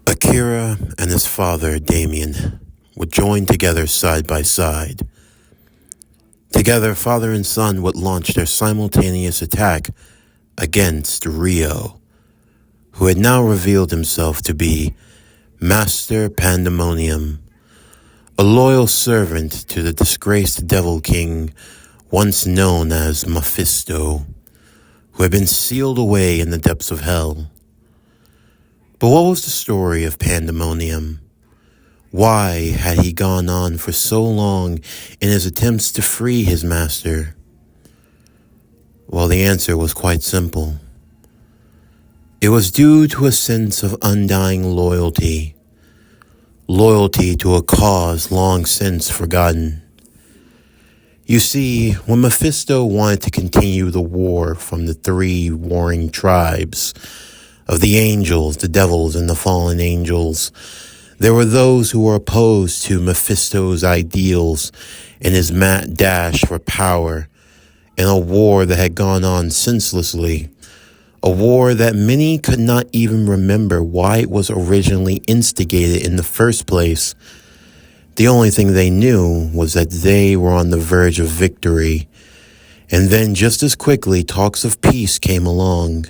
Akira and his father, Damien, would join together side by side. Together, father and son would launch their simultaneous attack against Rio, who had now revealed himself to be Master Pandemonium, a loyal servant to the disgraced Devil King once known as Mephisto, who had been sealed away in the depths of hell. But what was the story of Pandemonium? Why had he gone on for so long in his attempts to free his master? Well, the answer was quite simple. It was due to a sense of undying loyalty to a cause long since forgotten. You see, when Mephisto wanted to continue the war from the three warring tribes of the angels, the devils, and the fallen angels, there were those who were opposed to Mephisto's ideals and his mad dash for power in a war that had gone on senselessly, a war that many could not even remember why it was originally instigated in the first place. The only thing they knew was that they were on the verge of victory, and then just as quickly talks of peace came along.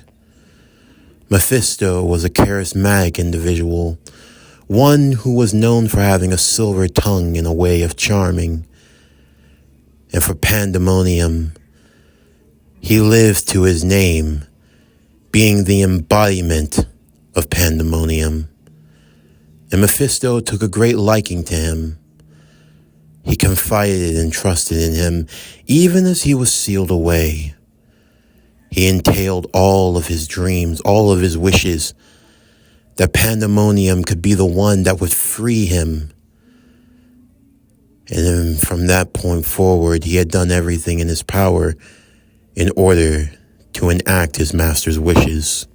Mephisto was a charismatic individual, one who was known for having a silver tongue and a way of charming. And for Pandemonium, he lived to his name, being the embodiment of Pandemonium. And Mephisto took a great liking to him. He confided and trusted in him, even as he was sealed away. He entailed all of his dreams, all of his wishes, that Pandemonium could be the one that would free him. And then from that point forward, he had done everything in his power in order to enact his master's wishes.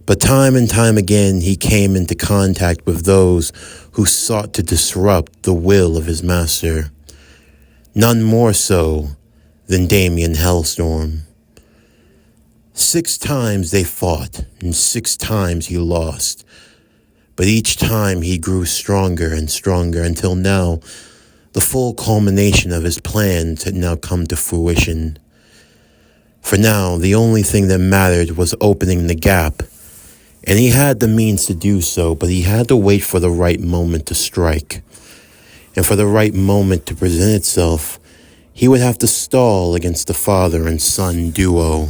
But time and time again, he came into contact with those who sought to disrupt the will of his master. None more so than Damien Hellstorm. 6 times they fought, and 6 times he lost. But each time he grew stronger and stronger until now, the full culmination of his plans had now come to fruition. For now, the only thing that mattered was opening the gap. And he had the means to do so, but he had to wait for the right moment to strike. And for the right moment to present itself, he would have to stall against the father and son duo.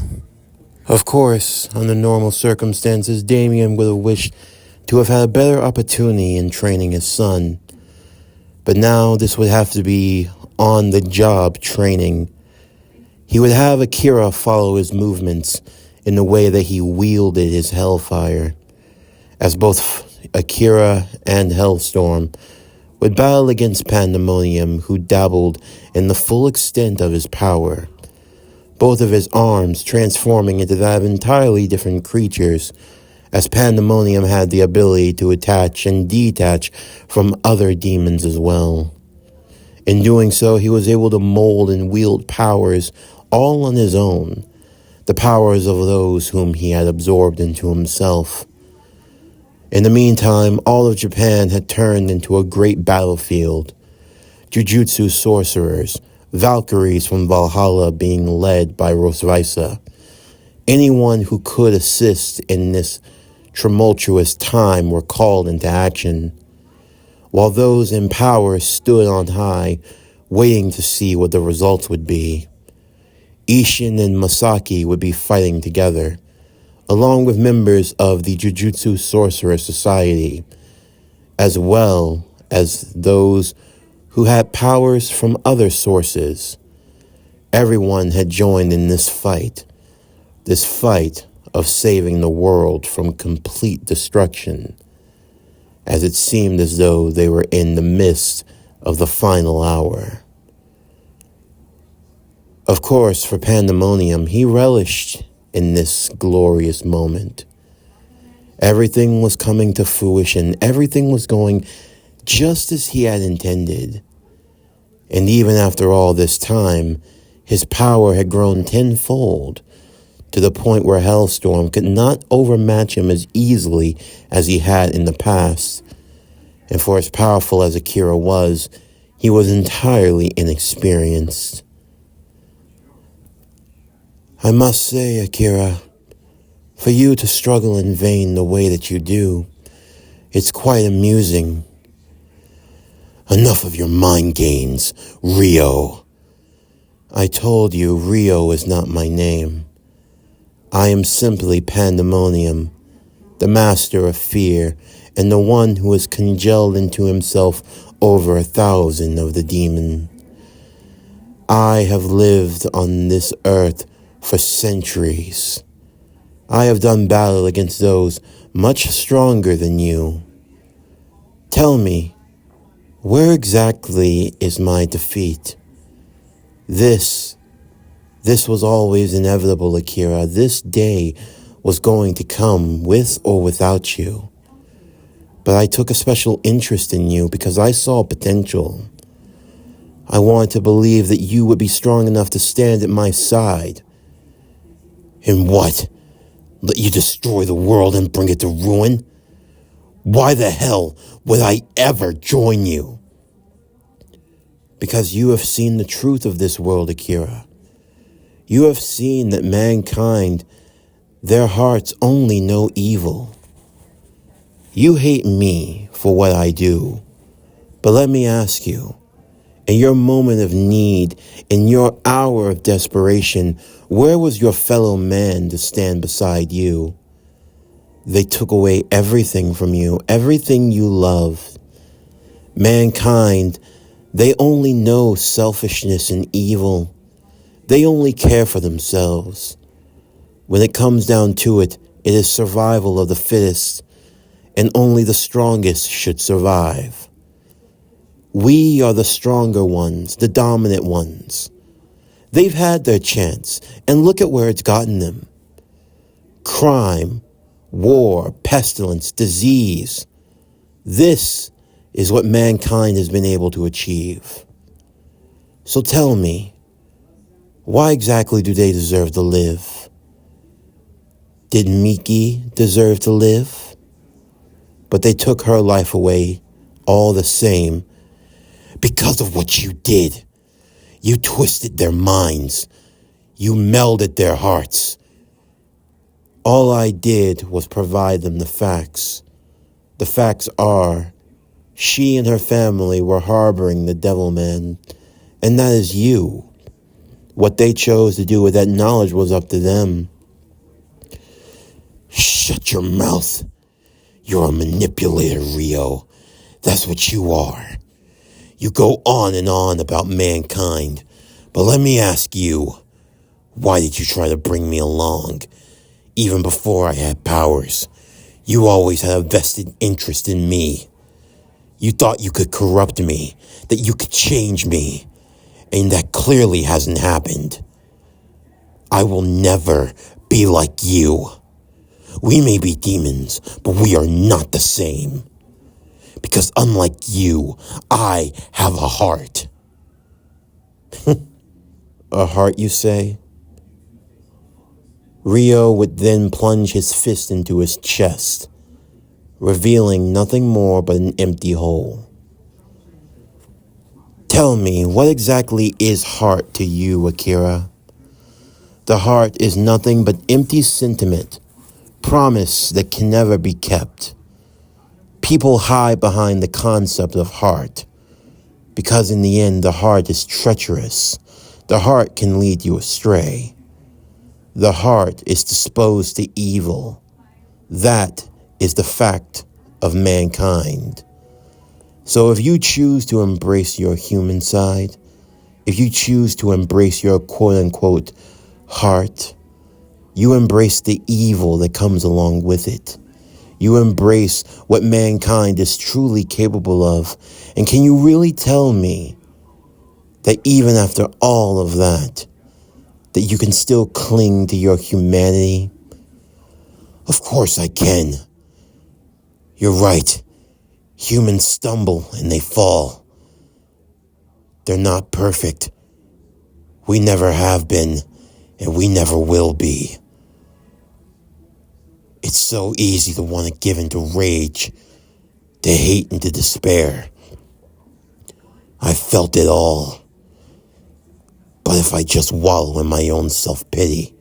Of course, under normal circumstances, Damien would have wished to have had a better opportunity in training his son. But now this would have to be on-the-job training. He would have Akira follow his movements in the way that he wielded his hellfire, as both Akira and Hellstorm would battle against Pandemonium, who dabbled in the full extent of his power, both of his arms transforming into that of entirely different creatures, as Pandemonium had the ability to attach and detach from other demons as well. In doing so, he was able to mold and wield powers all on his own, the powers of those whom he had absorbed into himself. In the meantime, all of Japan had turned into a great battlefield. Jujutsu sorcerers, Valkyries from Valhalla being led by Rosvisa. Anyone who could assist in this tumultuous time were called into action, while those in power stood on high, waiting to see what the results would be. Ishin and Masaki would be fighting together, along with members of the Jujutsu Sorcerer Society, as well as those who had powers from other sources. Everyone had joined in this fight of saving the world from complete destruction, as it seemed as though they were in the midst of the final hour. Of course, for Pandemonium, he relished in this glorious moment. Everything was coming to fruition. Everything was going just as he had intended. And even after all this time, his power had grown tenfold to the point where Hellstorm could not overmatch him as easily as he had in the past. And for as powerful as Akira was, he was entirely inexperienced. I must say, Akira, for you to struggle in vain the way that you do, it's quite amusing. Enough of your mind games, Rio. I told you Rio is not my name. I am simply Pandemonium, the master of fear, and the one who has congealed into himself over 1,000 of the demon. I have lived on this earth for centuries. I have done battle against those much stronger than you. Tell me, where exactly is my defeat? This was always inevitable, Akira. This day was going to come with or without you. But I took a special interest in you because I saw potential. I wanted to believe that you would be strong enough to stand at my side. And what? Let you destroy the world and bring it to ruin? Why the hell would I ever join you? Because you have seen the truth of this world, Akira. You have seen that mankind, their hearts only know evil. You hate me for what I do. But let me ask you, in your moment of need, in your hour of desperation, where was your fellow man to stand beside you? They took away everything from you, everything you loved. Mankind, they only know selfishness and evil. They only care for themselves. When it comes down to it, it is survival of the fittest, and only the strongest should survive. We are the stronger ones, the dominant ones. They've had their chance, and look at where it's gotten them. Crime, war, pestilence, disease. This is what mankind has been able to achieve. So tell me, why exactly do they deserve to live? Did Miki deserve to live? But they took her life away all the same because of what you did. You twisted their minds. You melded their hearts. All I did was provide them the facts. The facts are, she and her family were harboring the Devilman, and that is you. What they chose to do with that knowledge was up to them. Shut your mouth. You're a manipulator, Rio. That's what you are. You go on and on about mankind, but let me ask you, why did you try to bring me along? Even before I had powers, you always had a vested interest in me. You thought you could corrupt me, that you could change me, and that clearly hasn't happened. I will never be like you. We may be demons, but we are not the same. Because unlike you, I have a heart. A heart, you say? Rio would then plunge his fist into his chest, revealing nothing more but an empty hole. Tell me, what exactly is heart to you, Akira? The heart is nothing but empty sentiment, promise that can never be kept. People hide behind the concept of heart, because in the end the heart is treacherous. The heart can lead you astray. The heart is disposed to evil. That is the fact of mankind. So if you choose to embrace your human side, if you choose to embrace your quote-unquote heart, you embrace the evil that comes along with it. You embrace what mankind is truly capable of. And can you really tell me that even after all of that, that you can still cling to your humanity? Of course I can. You're right. Humans stumble and they fall. They're not perfect. We never have been, and we never will be. It's so easy to want to give into rage, to hate and to despair. I felt it all. But if I just wallow in my own self-pity,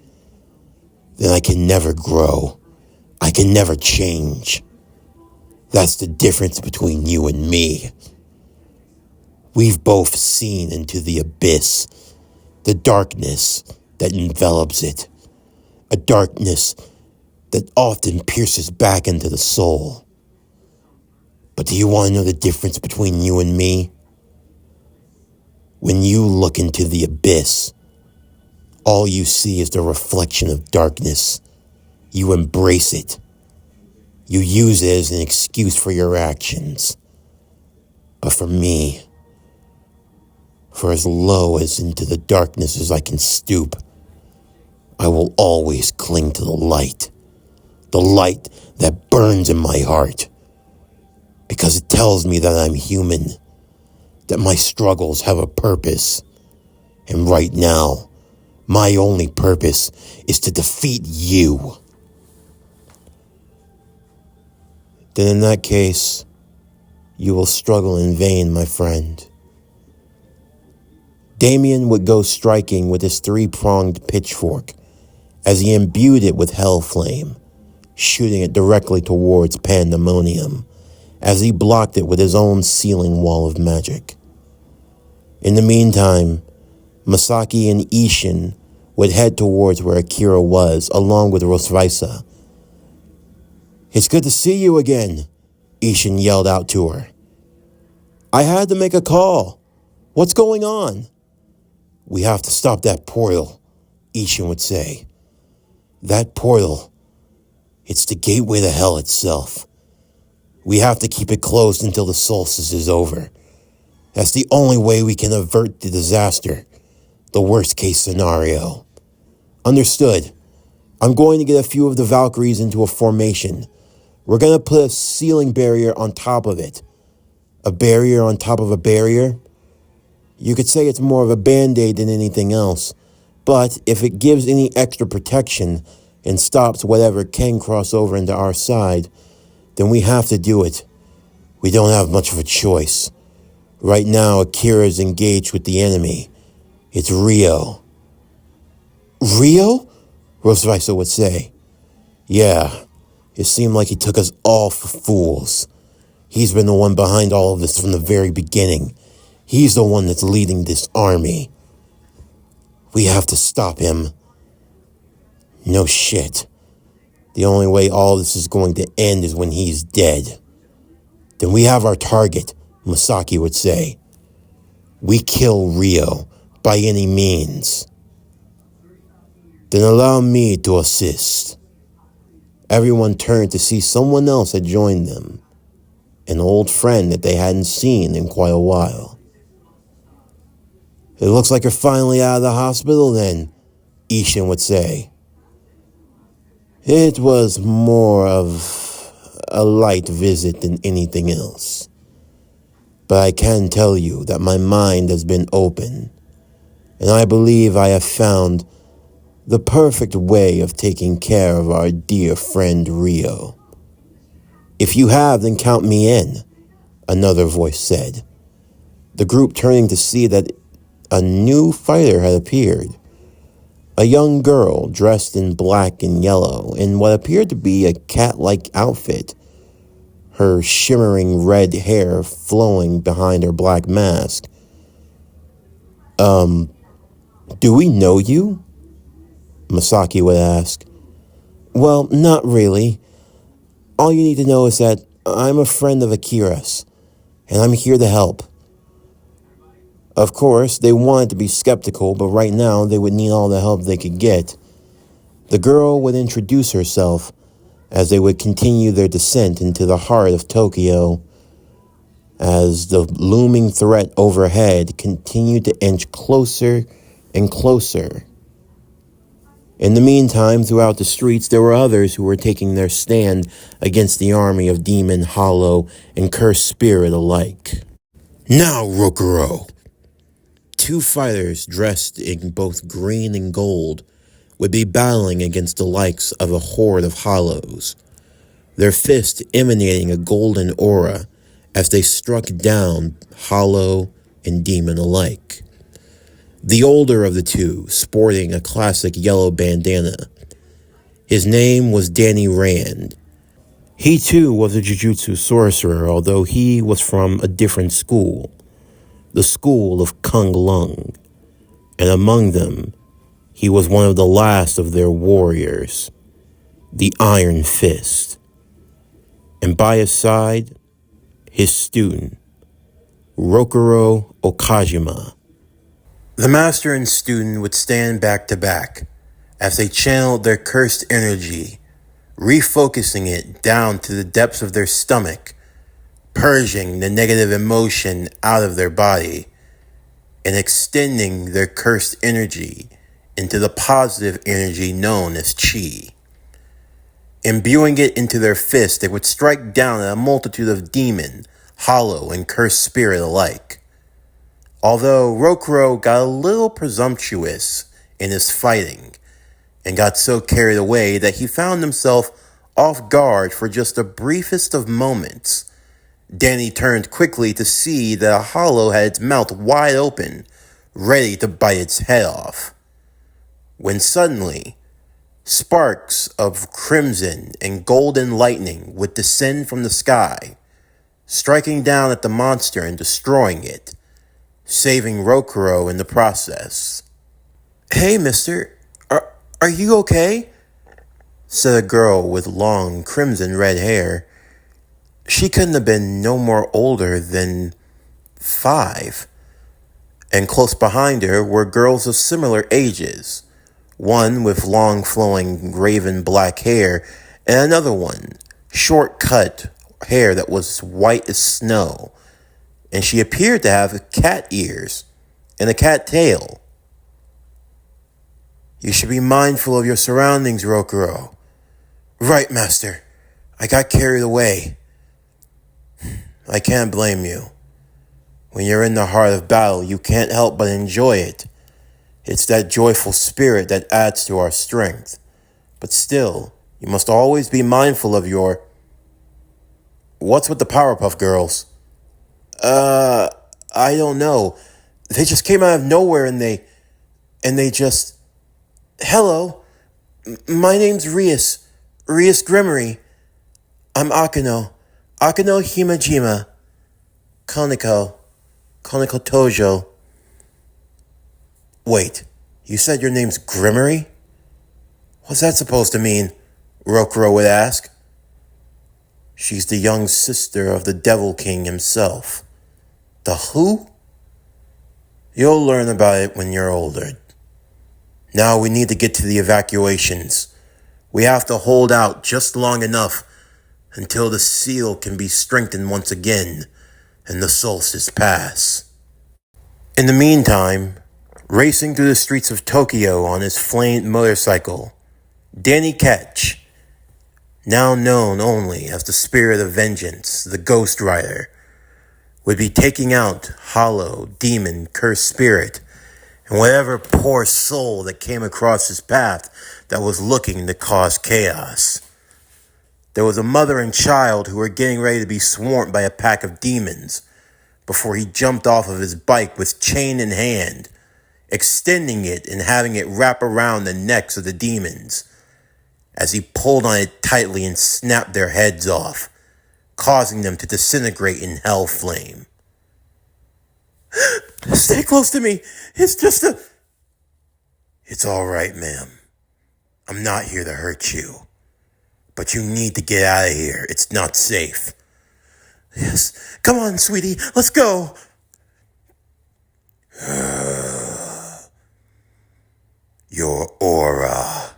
then I can never grow. I can never change. That's the difference between you and me. We've both seen into the abyss, the darkness that envelops it, a darkness that often pierces back into the soul. But do you want to know the difference between you and me? When you look into the abyss, all you see is the reflection of darkness. You embrace it. You use it as an excuse for your actions. But for me, for as low as into the darkness as I can stoop, I will always cling to the light that burns in my heart, because it tells me that I'm human, that my struggles have a purpose, and right now, my only purpose is to defeat you. Then in that case, you will struggle in vain, my friend. Damien would go striking with his three-pronged pitchfork as he imbued it with hell flame, shooting it directly towards Pandemonium as he blocked it with his own sealing wall of magic. In the meantime, Masaki and Ishin would head towards where Akira was, along with Rosvaisa. "It's good to see you again," Ishin yelled out to her. "I had to make a call. What's going on?" "We have to stop that portal," Ishin would say. "That portal, it's the gateway to hell itself. We have to keep it closed until the solstice is over. That's the only way we can avert the disaster, the worst case scenario." "Understood. I'm going to get a few of the Valkyries into a formation. We're going to put a sealing barrier on top of it." "A barrier on top of a barrier?" "You could say it's more of a band-aid than anything else. But if it gives any extra protection and stops whatever can cross over into our side, then we have to do it. We don't have much of a choice. Right now, Akira is engaged with the enemy. It's Rio." "Rio?" Rosvaisa would say. "Yeah, it seemed like he took us all for fools. He's been the one behind all of this from the very beginning. He's the one that's leading this army. We have to stop him." "No shit. The only way all this is going to end is when he's dead." "Then we have our target," Masaki would say. "We kill Rio by any means." "Then allow me to assist." Everyone turned to see someone else had joined them, an old friend that they hadn't seen in quite a while. "It looks like you're finally out of the hospital then," Ishin would say. "It was more of a light visit than anything else. But I can tell you that my mind has been open, and I believe I have found the perfect way of taking care of our dear friend Rio." "If you have, then count me in," another voice said, the group turning to see that a new fighter had appeared. A young girl dressed in black and yellow in what appeared to be a cat-like outfit, her shimmering red hair flowing behind her black mask. Do we know you?" Masaki would ask. "Well, not really. All you need to know is that I'm a friend of Akira's, and I'm here to help." Of course, they wanted to be skeptical, but right now they would need all the help they could get. The girl would introduce herself as they would continue their descent into the heart of Tokyo, as the looming threat overhead continued to inch closer and closer. In the meantime, throughout the streets, there were others who were taking their stand against the army of demon, hollow, and cursed spirit alike. "Now, Rokuro!" Two fighters dressed in both green and gold would be battling against the likes of a horde of hollows, their fists emanating a golden aura as they struck down hollow and demon alike. The older of the two, sporting a classic yellow bandana. His name was Danny Rand. He too was a Jujutsu sorcerer, although he was from a different school, the school of Kung Lung, and among them, he was one of the last of their warriors, the Iron Fist. And by his side, his student, Rokuro Okajima. The master and student would stand back to back as they channeled their cursed energy, refocusing it down to the depths of their stomach, purging the negative emotion out of their body, and extending their cursed energy into the positive energy known as chi. Imbuing it into their fists, they would strike down at a multitude of demon, hollow, and cursed spirit alike. Although Rokuro got a little presumptuous in his fighting and got so carried away that he found himself off guard for just the briefest of moments, Danny turned quickly to see that a hollow had its mouth wide open, ready to bite its head off. When suddenly, sparks of crimson and golden lightning would descend from the sky, striking down at the monster and destroying it, saving Rokuro in the process. "Hey, mister, are you okay?" said a girl with long crimson red hair. She couldn't have been no more older than 5, and close behind her were girls of similar ages, one with long flowing raven black hair, and another one, short cut hair that was white as snow, and she appeared to have cat ears and a cat tail. "You should be mindful of your surroundings, Rokuro." "Right, master. I got carried away." "I can't blame you. When you're in the heart of battle, you can't help but enjoy it. It's that joyful spirit that adds to our strength. But still, you must always be mindful of your..." "What's with the Powerpuff Girls?" I don't know. They just came out of nowhere and they just... Hello, my name's Rias Grimmery. I'm Akino Himajima, Koniko Tojo." "Wait, you said your name's Grimmery? What's that supposed to mean?" Rokuro would ask. "She's the young sister of the Devil King himself." "The who?" "You'll learn about it when you're older. Now we need to get to the evacuations. We have to hold out just long enough until the seal can be strengthened once again and the solstice pass." In the meantime, racing through the streets of Tokyo on his flamed motorcycle, Danny Ketch, now known only as the Spirit of Vengeance, the Ghost Rider, would be taking out hollow, demon, cursed spirit, and whatever poor soul that came across his path that was looking to cause chaos. There was a mother and child who were getting ready to be swarmed by a pack of demons before he jumped off of his bike with chain in hand, extending it and having it wrap around the necks of the demons as he pulled on it tightly and snapped their heads off, causing them to disintegrate in hell flame. "Stay close to me. It's just a..." "It's all right, ma'am. I'm not here to hurt you. But you need to get out of here. It's not safe." "Yes. Come on, sweetie. Let's go." "Your aura.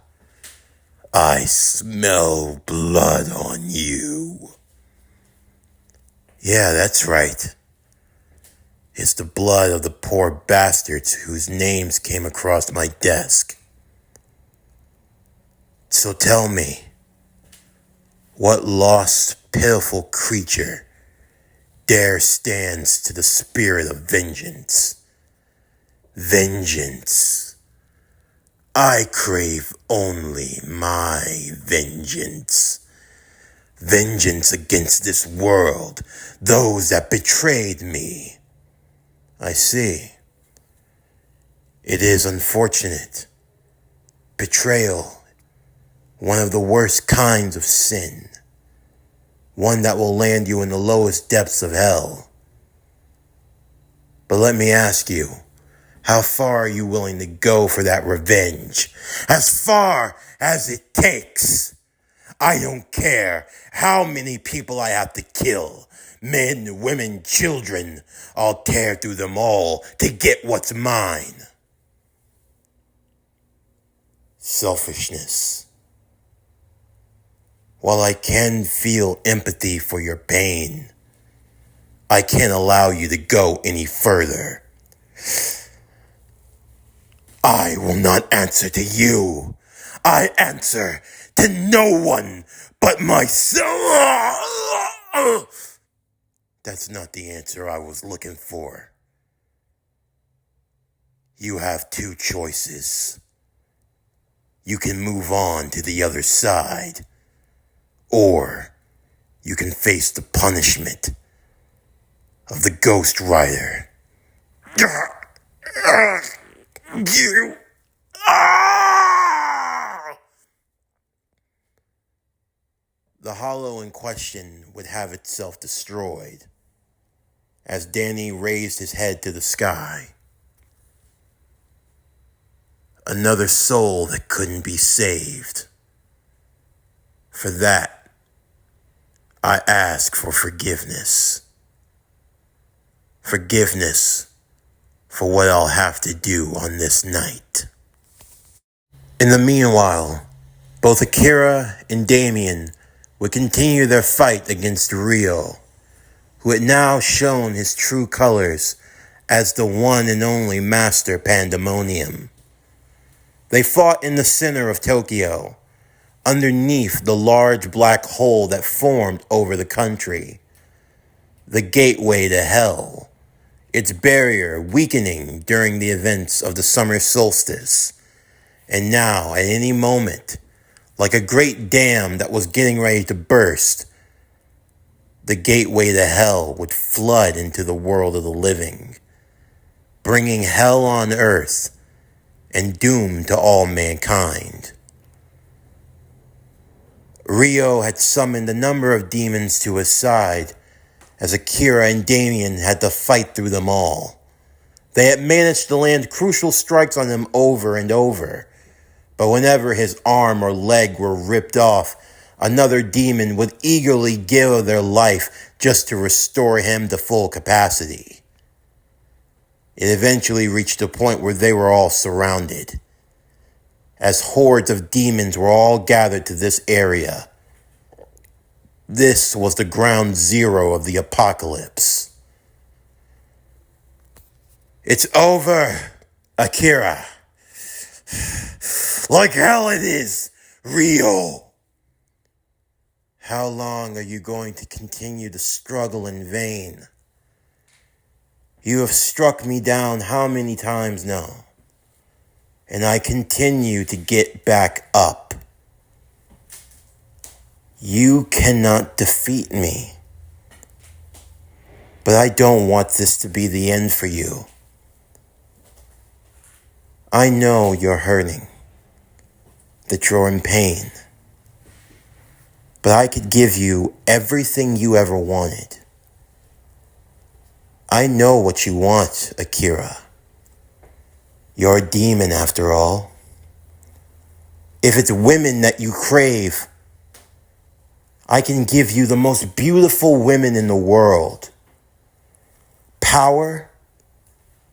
I smell blood on you." "Yeah, that's right. It's the blood of the poor bastards whose names came across my desk. So tell me, what lost, pitiful creature dare stands to the spirit of vengeance? Vengeance. I crave only my vengeance. Vengeance against this world, those that betrayed me. I see. It is unfortunate. Betrayal, one of the worst kinds of sin. One that will land you in the lowest depths of hell. But let me ask you, how far are you willing to go for that revenge? As far as it takes. I don't care how many people I have to kill. Men, women, children. I'll tear through them all to get what's mine. Selfishness. While I can feel empathy for your pain, I can't allow you to go any further. I will not answer to you. I answer to no one but myself. That's not the answer I was looking for. You have two choices. You can move on to the other side, or you can face the punishment of the Ghost Rider. You. The hollow in question would have itself destroyed as Danny raised his head to the sky. Another soul that couldn't be saved. For that, I ask for forgiveness. Forgiveness for what I'll have to do on this night. In the meanwhile, both Akira and Damien would continue their fight against Rio, who had now shown his true colors as the one and only Master Pandemonium. They fought in the center of Tokyo, underneath the large black hole that formed over the country, the gateway to hell, its barrier weakening during the events of the summer solstice, and now, at any moment, like a great dam that was getting ready to burst, the gateway to hell would flood into the world of the living, bringing hell on earth and doom to all mankind. Rio had summoned a number of demons to his side, as Akira and Damien had to fight through them all. They had managed to land crucial strikes on him over and over, but whenever his arm or leg were ripped off, another demon would eagerly give of their life just to restore him to full capacity. It eventually reached a point where they were all surrounded, as hordes of demons were all gathered to this area. This was the ground zero of the apocalypse. It's over, Akira. Like hell it is, Rio. How long are you going to continue to struggle in vain? You have struck me down how many times now? And I continue to get back up. You cannot defeat me. But I don't want this to be the end for you. I know you're hurting, that you're in pain. But I could give you everything you ever wanted. I know what you want, Akira. You're a demon after all. If it's women that you crave, I can give you the most beautiful women in the world. Power,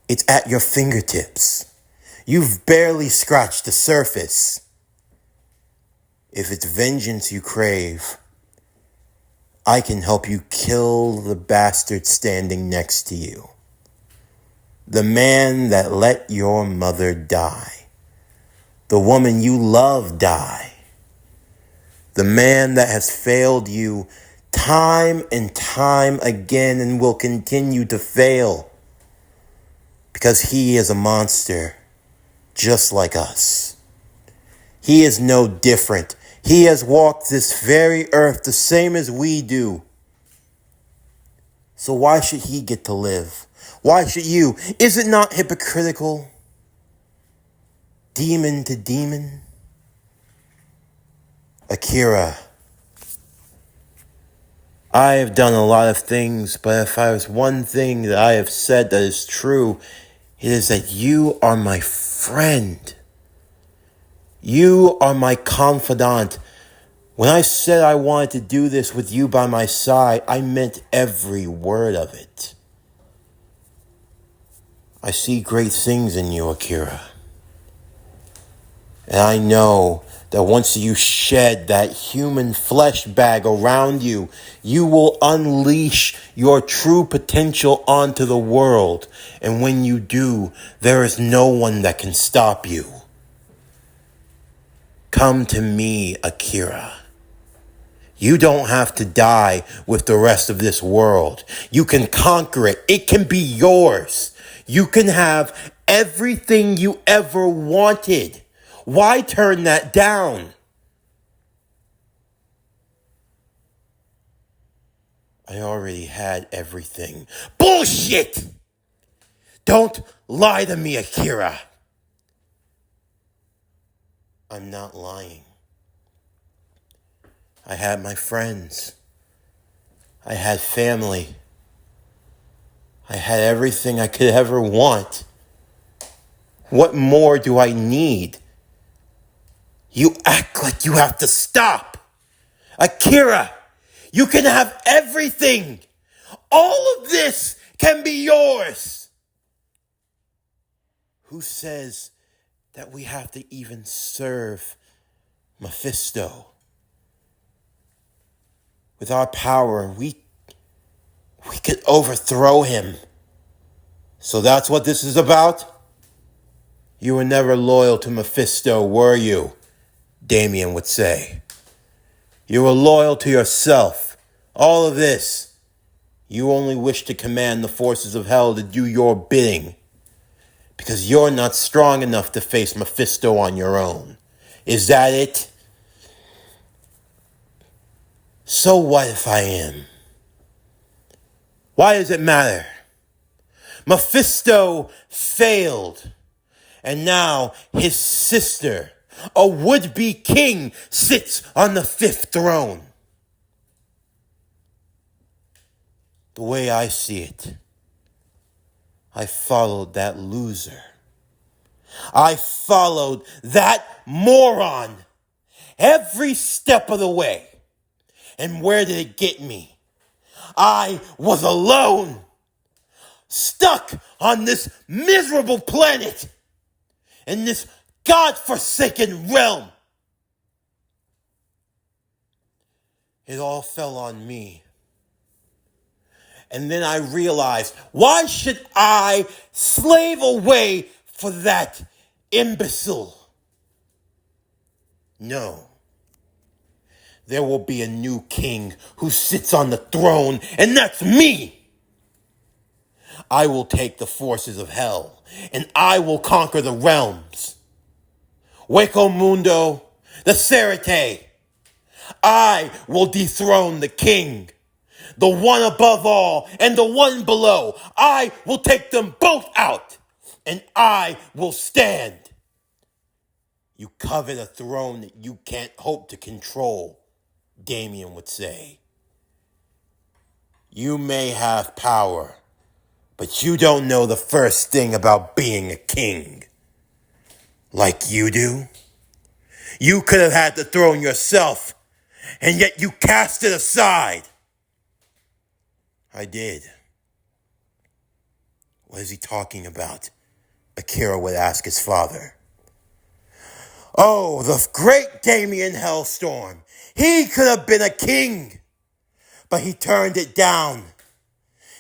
it's at your fingertips. You've barely scratched the surface. If it's vengeance you crave, I can help you kill the bastard standing next to you. The man that let your mother die. The woman you love die. The man that has failed you time and time again and will continue to fail. Because he is a monster just like us. He is no different. He has walked this very earth the same as we do. So why should he get to live? Why should you? Is it not hypocritical? Demon to demon? Akira, I have done a lot of things, but if I was one thing that I have said that is true, it is that you are my friend. You are my confidant. When I said I wanted to do this with you by my side, I meant every word of it. I see great things in you, Akira. And I know that once you shed that human flesh bag around you, you will unleash your true potential onto the world. And when you do, there is no one that can stop you. Come to me, Akira. You don't have to die with the rest of this world. You can conquer it. It can be yours. You can have everything you ever wanted. Why turn that down? I already had everything. Bullshit! Don't lie to me, Akira. I'm not lying. I had my friends. I had family. I had everything I could ever want. What more do I need? You act like you have to stop. Akira, you can have everything. All of this can be yours. Who says that we have to even serve Mephisto? With our power, we could overthrow him. So that's what this is about? You were never loyal to Mephisto, were you? Damien would say. You were loyal to yourself. All of this. You only wish to command the forces of hell to do your bidding. Because you're not strong enough to face Mephisto on your own. Is that it? So what if I am? Why does it matter? Mephisto failed. And now his sister, a would-be king, sits on the fifth throne. The way I see it, I followed that loser. I followed that moron every step of the way. And where did it get me? I was alone, stuck on this miserable planet, in this God-forsaken realm. It all fell on me. And then I realized, why should I slave away for that imbecile? No. There will be a new king who sits on the throne, and that's me. I will take the forces of hell, and I will conquer the realms. Hueco Mundo, the Cerate. I will dethrone the king, the one above all and the one below. I will take them both out, and I will stand. You covet a throne that you can't hope to control, Damien would say. You may have power, but you don't know the first thing about being a king. Like you do. You could have had the throne yourself, and yet you cast it aside. I did. What is he talking about? Akira would ask his father. Oh, the great Damien Hellstorm. He could have been a king, but he turned it down.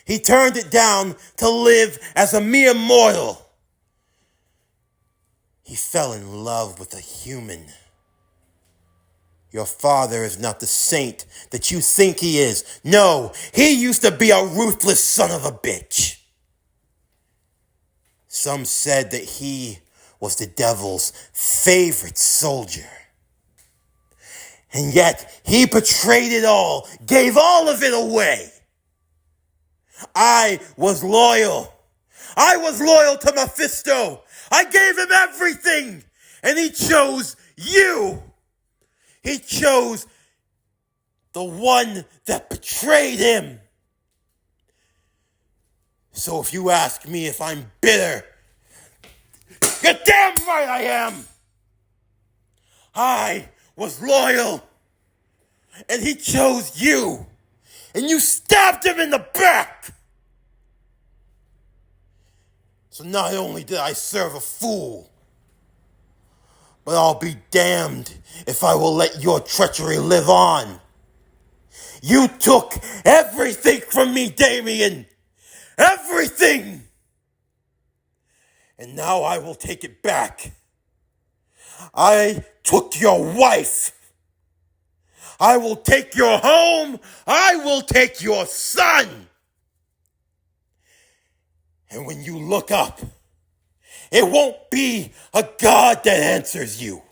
He turned it down to live as a mere mortal. He fell in love with a human. Your father is not the saint that you think he is. No, he used to be a ruthless son of a bitch. Some said that he was the devil's favorite soldier. And yet, he betrayed it all, gave all of it away. I was loyal. I was loyal to Mephisto. I gave him everything. And he chose you. He chose the one that betrayed him. So if you ask me if I'm bitter, you're damn right I am. I was loyal. And he chose you. And you stabbed him in the back. So not only did I serve a fool, but I'll be damned if I will let your treachery live on. You took everything from me, Damien. Everything. And now I will take it back. I took your wife. I will take your home. I will take your son. And when you look up, it won't be a God that answers you.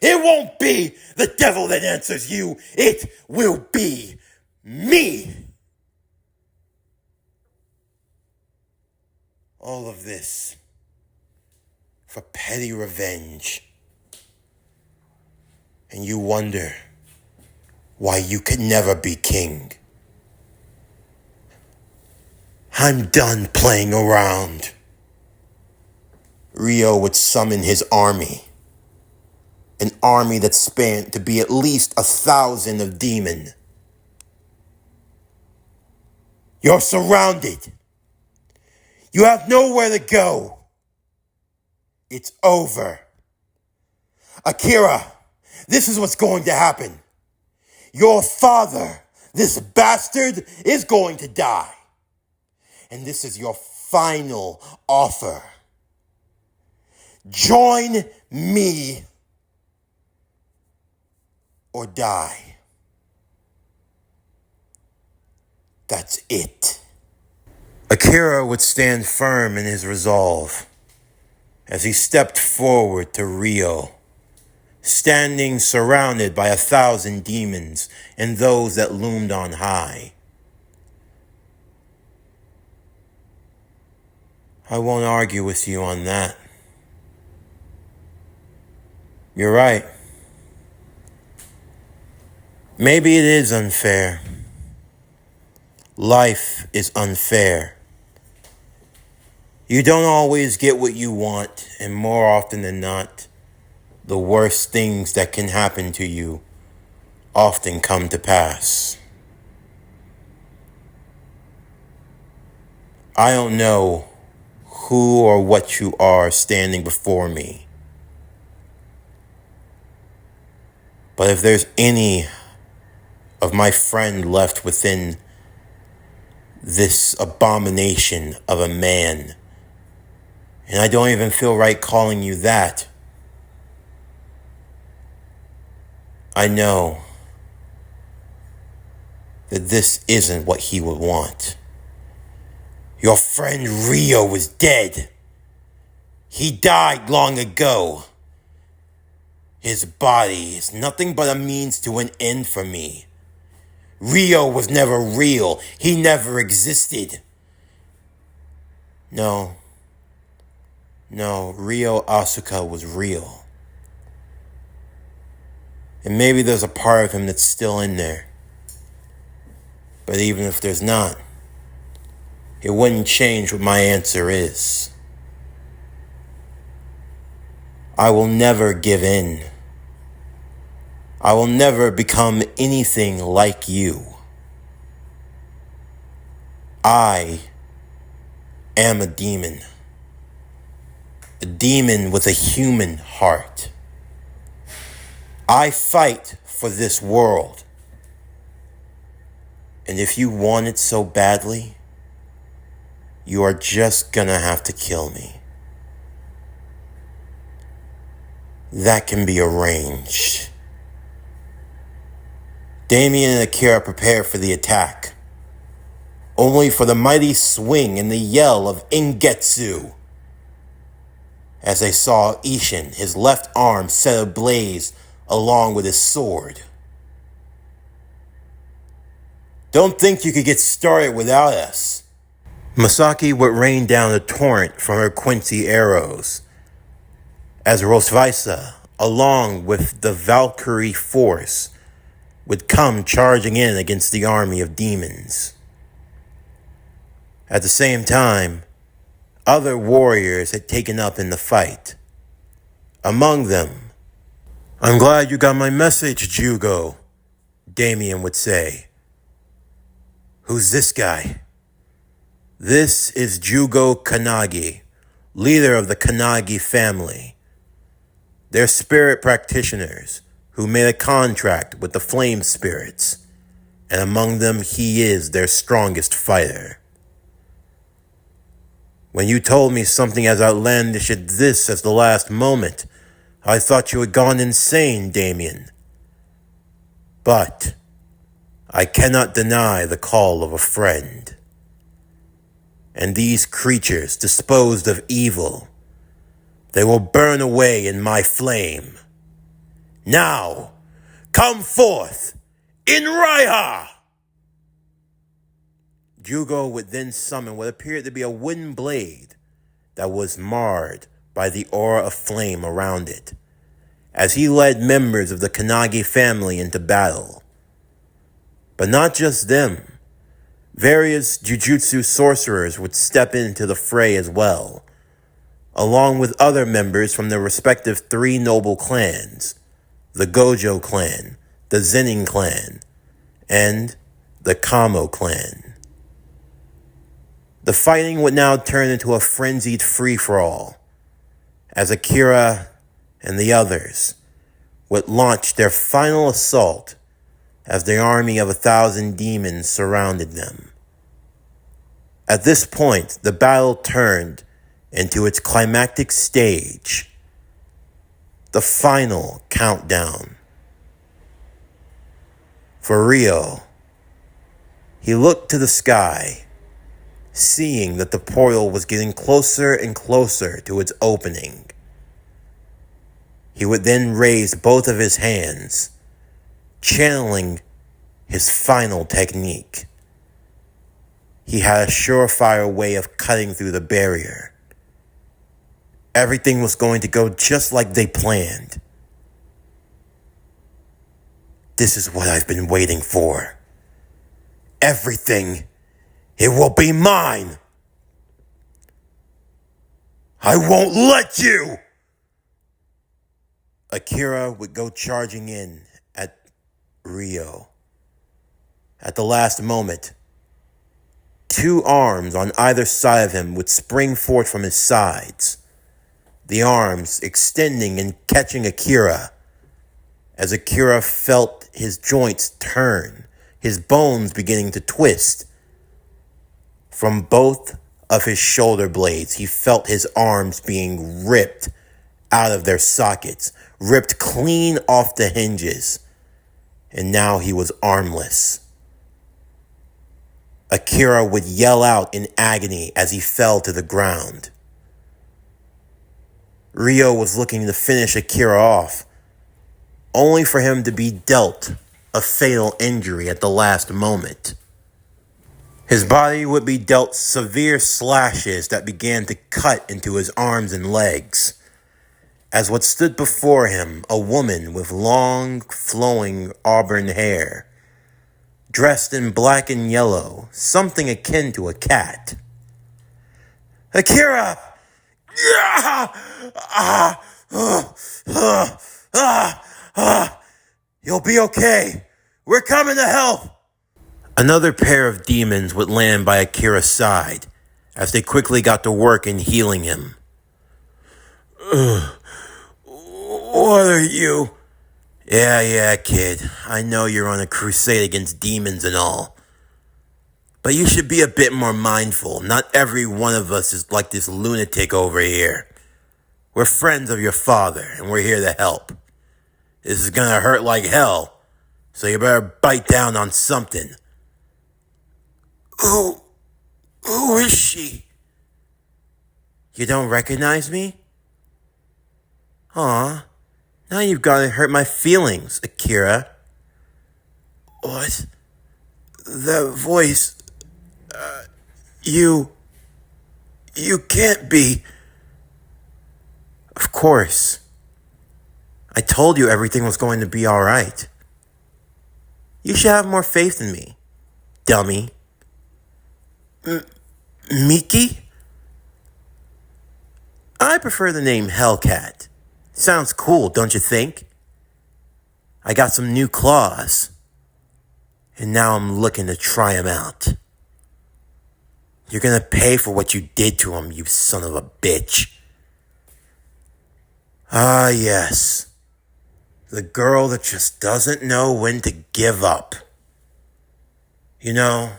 It won't be the devil that answers you. It will be me. All of this for petty revenge. And you wonder why you could never be king. I'm done playing around. Rio would summon his army. An army that spanned to be at least 1,000 of demon. You're surrounded. You have nowhere to go. It's over. Akira, this is what's going to happen. Your father, this bastard, is going to die. And this is your final offer. Join me or die. That's it. Akira would stand firm in his resolve as he stepped forward to Rio, standing surrounded by 1,000 demons and those that loomed on high. I won't argue with you on that. You're right. Maybe it is unfair. Life is unfair. You don't always get what you want, and more often than not, the worst things that can happen to you often come to pass. I don't know who or what you are standing before me, but if there's any of my friend left within this abomination of a man, and I don't even feel right calling you that, I know that this isn't what he would want. Your friend Rio was dead. He died long ago. His body is nothing but a means to an end for me. Rio was never real. He never existed. No, Rio Asuka was real. And maybe there's a part of him that's still in there. But even if there's not, it wouldn't change what my answer is. I will never give in. I will never become anything like you. I am a demon. A demon with a human heart. I fight for this world. And if you want it so badly, you are just gonna have to kill me. That can be arranged. Damien and Akira prepare for the attack, only for the mighty swing and the yell of Ingetsu as they saw Ishin, his left arm set ablaze along with his sword. Don't think you could get started without us. Masaki would rain down a torrent from her Quincy arrows, as Rosvisa, along with the Valkyrie force, would come charging in against the army of demons. At the same time, other warriors had taken up in the fight. Among them, "I'm glad you got my message, Jugo," Damien would say. "Who's this guy?" "This is Jugo Kanagi, leader of the Kanagi family. They're spirit practitioners who made a contract with the flame spirits, and among them he is their strongest fighter. When you told me something as outlandish as this as the last moment, I thought you had gone insane, Damien. But I cannot deny the call of a friend. And these creatures disposed of evil, they will burn away in my flame. Now, come forth in Raiha!" Jugo would then summon what appeared to be a wooden blade that was marred by the aura of flame around it, as he led members of the Kanagi family into battle. But not just them. Various jujutsu sorcerers would step into the fray as well, along with other members from their respective three noble clans, the Gojo clan, the Zenin clan, and the Kamo clan. The fighting would now turn into a frenzied free-for-all, as Akira and the others would launch their final assault as the army of 1,000 demons surrounded them. At this point, the battle turned into its climactic stage, the final countdown. For Ryo, he looked to the sky, seeing that the portal was getting closer and closer to its opening. He would then raise both of his hands, channeling his final technique. He had a surefire way of cutting through the barrier. Everything was going to go just like they planned. This is what I've been waiting for. Everything, it will be mine. I won't let you! Akira would go charging in at Ryo. At the last moment, two arms on either side of him would spring forth from his sides, the arms extending and catching Akira. As Akira felt his joints turn, his bones beginning to twist. From both of his shoulder blades, he felt his arms being ripped out of their sockets, ripped clean off the hinges, and now he was armless. Akira would yell out in agony as he fell to the ground. Ryo was looking to finish Akira off, only for him to be dealt a fatal injury at the last moment. His body would be dealt severe slashes that began to cut into his arms and legs, as what stood before him, a woman with long, flowing auburn hair, dressed in black and yellow, something akin to a cat. "Akira! You'll be okay. We're coming to help." Another pair of demons would land by Akira's side as they quickly got to work in healing him. "What are you?" Yeah, kid. I know you're on a crusade against demons and all. But you should be a bit more mindful. Not every one of us is like this lunatic over here. We're friends of your father, and we're here to help. This is gonna hurt like hell, so you better bite down on something. Who is she? You don't recognize me? Aw, now you've got to hurt my feelings, Akira. What? That voice... You can't be... Of course. I told you everything was going to be alright. You should have more faith in me, dummy. Miki? I prefer the name Hellcat. Sounds cool, don't you think? I got some new claws. And now I'm looking to try 'em out. You're gonna pay for what you did to him, you son of a bitch. Ah, yes. The girl that just doesn't know when to give up. You know,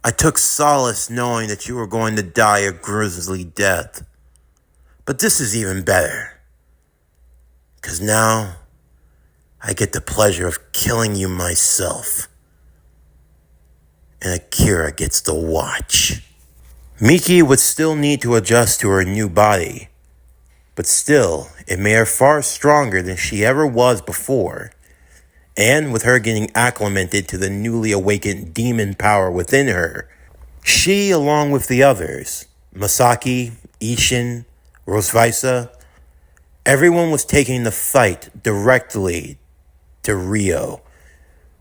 I took solace knowing that you were going to die a grisly death. But this is even better. 'Cause now, I get the pleasure of killing you myself. And Akira gets to watch. Miki would still need to adjust to her new body. But still, it made her far stronger than she ever was before. And with her getting acclimated to the newly awakened demon power within her, she, along with the others, Masaki, Ishin, Rosvisa, everyone was taking the fight directly to Ryo,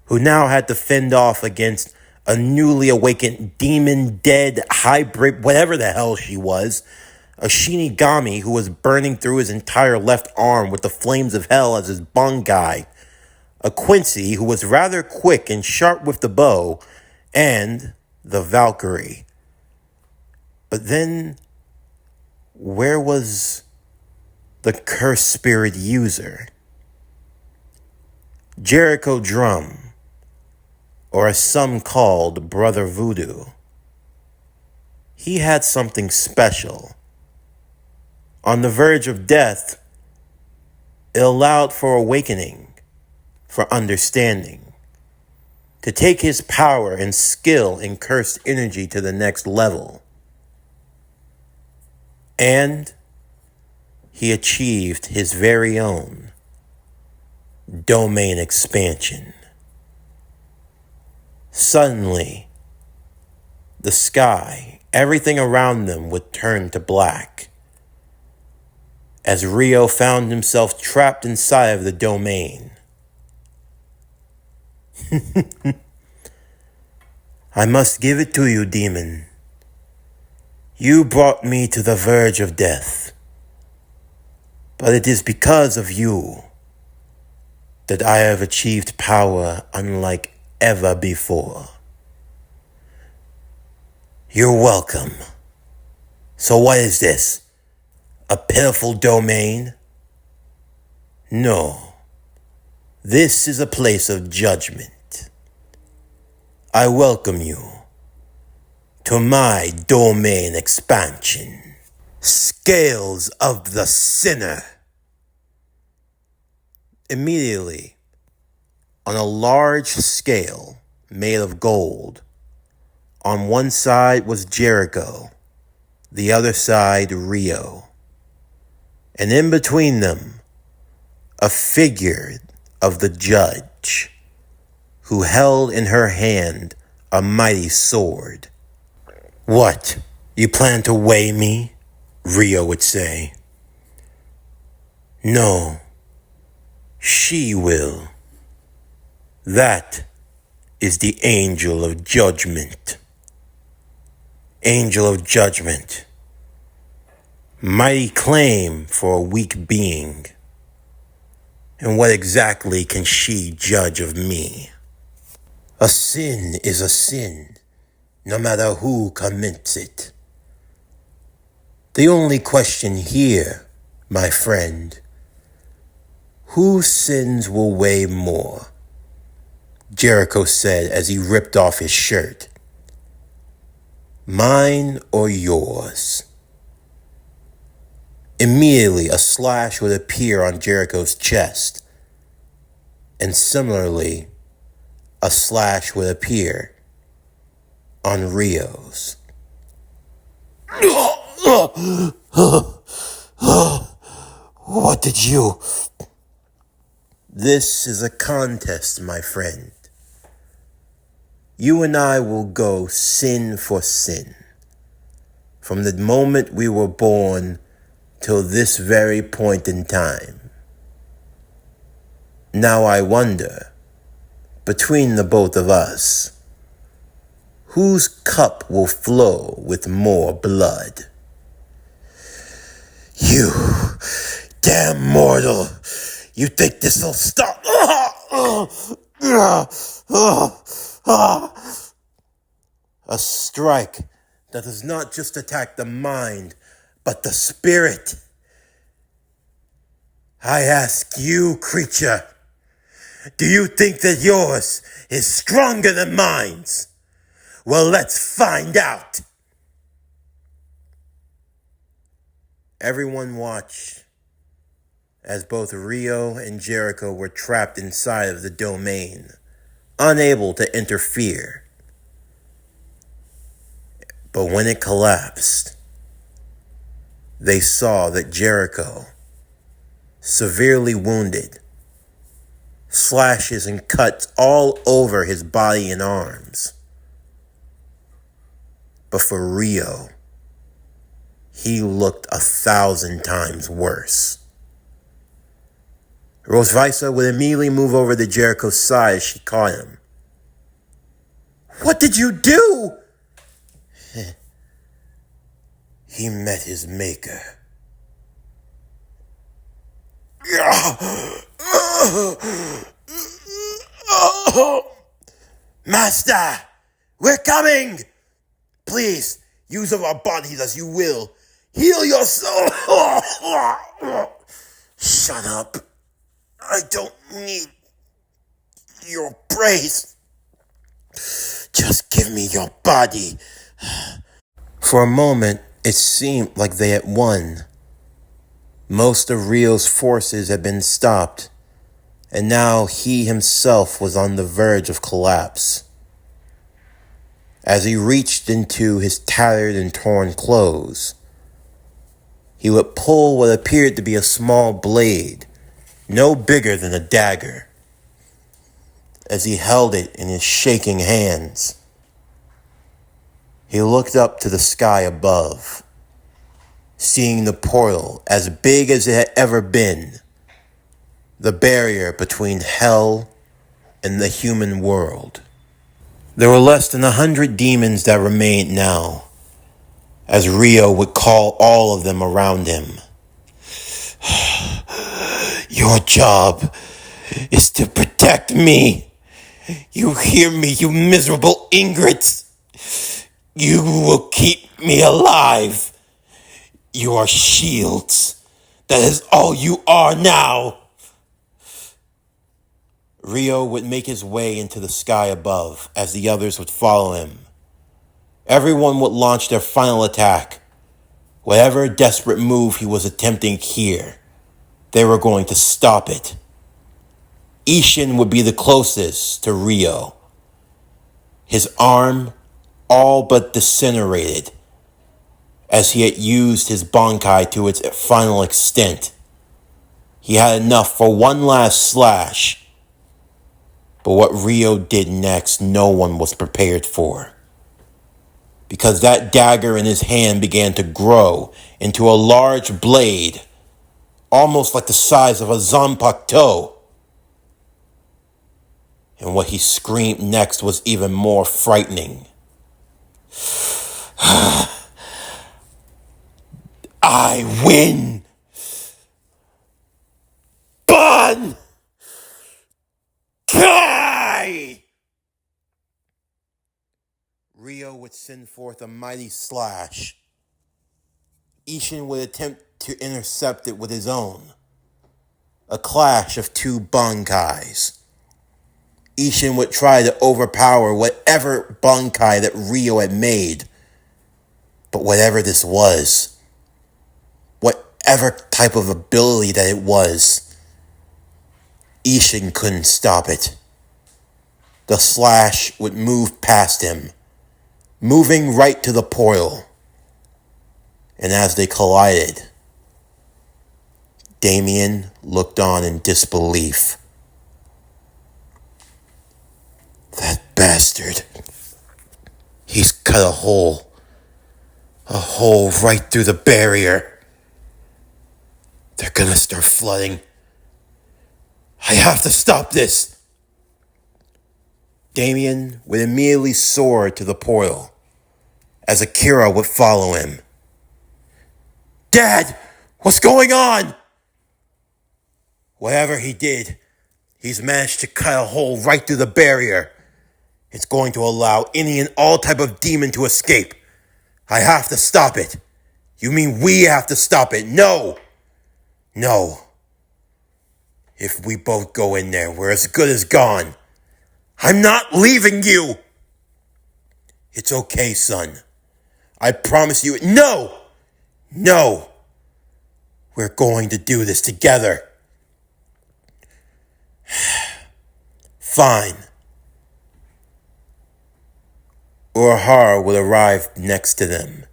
who now had to fend off against a newly awakened demon dead hybrid, whatever the hell she was, a Shinigami who was burning through his entire left arm with the flames of hell as his bangai, a Quincy who was rather quick and sharp with the bow, and the Valkyrie. But then, where was the cursed spirit user? Jericho Drum, or as some called Brother Voodoo. He had something special. On the verge of death, it allowed for awakening, for understanding, to take his power and skill and cursed energy to the next level. And he achieved his very own domain expansion. Suddenly, the sky, everything around them would turn to black, as Ryo found himself trapped inside of the domain. I must give it to you, demon. You brought me to the verge of death. But it is because of you that I have achieved power unlike ever before. You're welcome. So what is this? A pitiful domain? No. This is a place of judgment. I welcome you to my domain expansion. Scales of the Sinner. Immediately, on a large scale made of gold, on one side was Jericho, the other side Ryo, and in between them, a figure of the judge, who held in her hand a mighty sword. What, you plan to weigh me? Ryo would say. No, she will. That is the angel of judgment. Angel of judgment. Mighty claim for a weak being. And what exactly can she judge of me? A sin is a sin, no matter who commits it. The only question here, my friend, whose sins will weigh more? Jericho said as he ripped off his shirt. Mine or yours? Immediately, a slash would appear on Jericho's chest, and similarly, a slash would appear on Ryo's. What did you... This is a contest, my friend. You and I will go sin for sin. From the moment we were born till this very point in time. Now I wonder, between the both of us, whose cup will flow with more blood? You damn mortal! You think this'll stop? A strike that does not just attack the mind, but the spirit. I ask you, creature, do you think that yours is stronger than mine's? Well, let's find out. Everyone watched as both Rio and Jericho were trapped inside of the domain, unable to interfere. But when it collapsed, they saw that Jericho, severely wounded, slashes and cuts all over his body and arms. But for Rio, he looked 1,000 times worse. Rosvisa would immediately move over to Jericho's side as she caught him. What did you do? He met his maker. Master, we're coming! Please, use of our bodies as you will. Heal your soul! Shut up. I don't need your praise. Just give me your body. For a moment, it seemed like they had won. Most of Rio's forces had been stopped, and now he himself was on the verge of collapse. As he reached into his tattered and torn clothes, he would pull what appeared to be a small blade, no bigger than a dagger, as he held it in his shaking hands. He looked up to the sky above, seeing the portal as big as it had ever been, the barrier between hell and the human world. There were less than 100 demons that remained now, as Rio would call all of them around him. Your job is to protect me. You hear me, you miserable ingrates? You will keep me alive. You are shields. That is all you are now. Rio would make his way into the sky above as the others would follow him. Everyone would launch their final attack. Whatever desperate move he was attempting here, they were going to stop it. Ishin would be the closest to Rio. His arm all but disintegrated as he had used his Bankai to its final extent. He had enough for one last slash. But what Rio did next, no one was prepared for. Because that dagger in his hand began to grow into a large blade, almost like the size of a zanpakuto. And what he screamed next was even more frightening. I win! Ban! Kai! Rio would send forth a mighty slash. Ishin would attempt to intercept it with his own. A clash of two Bankais. Ishin would try to overpower whatever Bankai that Rio had made. But whatever this was, whatever type of ability that it was, Ishin couldn't stop it. The slash would move past him, moving right to the portal. And as they collided, Damien looked on in disbelief. That bastard. He's cut a hole right through the barrier. They're gonna start flooding. I have to stop this. Damien would immediately soar to the portal, as Akira would follow him. Dad, what's going on? Whatever he did, he's managed to cut a hole right through the barrier. It's going to allow any and all type of demon to escape. I have to stop it. You mean we have to stop it? No. No. If we both go in there, we're as good as gone. I'm not leaving you. It's okay, son. I promise you. No. No. We're going to do this together. Fine. Urahara would arrive next to them.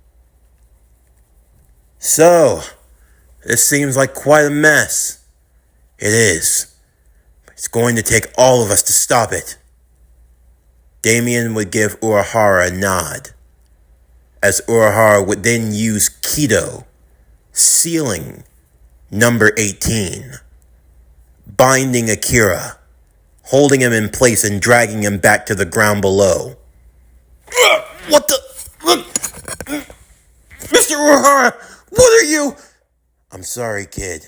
So, this seems like quite a mess. It is. It's going to take all of us to stop it. Damien would give Urahara a nod, as Urahara would then use Kido, sealing number 18, binding Akira, holding him in place and dragging him back to the ground below. What the? Mr. Urahara, what are you? I'm sorry, kid.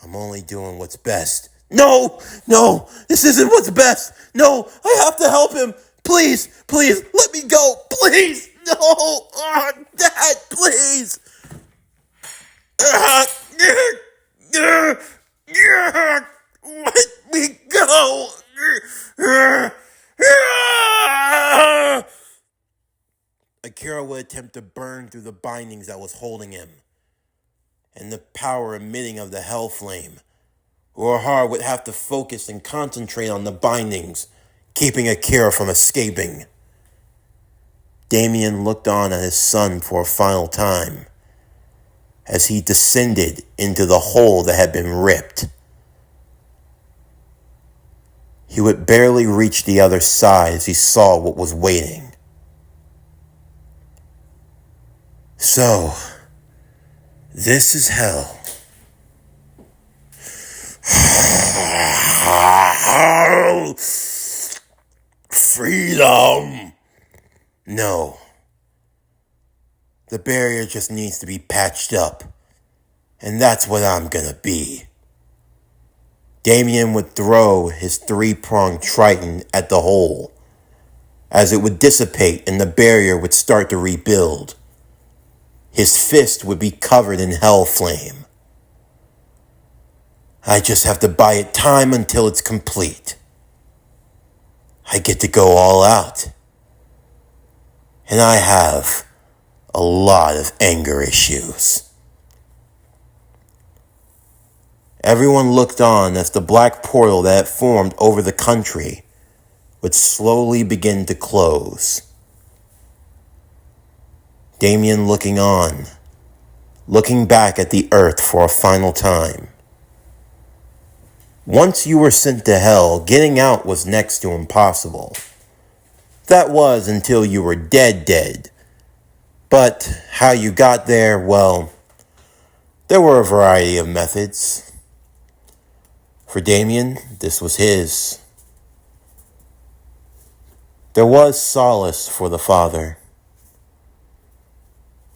I'm only doing what's best. No, this isn't what's best. No, I have to help him. Please, let me go. Please, no. Oh, Dad, please. Let me go. Akira would attempt to burn through the bindings that was holding him, and the power emitting of the hell flame. Urahara would have to focus and concentrate on the bindings, keeping Akira from escaping. Damien looked on at his son for a final time, as he descended into the hole that had been ripped. He would barely reach the other side as he saw what was waiting. So, this is hell. Freedom! No. The barrier just needs to be patched up. And that's what I'm gonna be. Damien would throw his three-pronged trident at the hole, as it would dissipate and the barrier would start to rebuild. His fist would be covered in hell flame. I just have to buy it time until it's complete. I get to go all out. And I have a lot of anger issues. Everyone looked on as the black portal that had formed over the country would slowly begin to close. Damien looking on, looking back at the earth for a final time. Once you were sent to hell, getting out was next to impossible. That was until you were dead. But how you got there, well, there were a variety of methods. For Damien, this was his. There was solace for the father.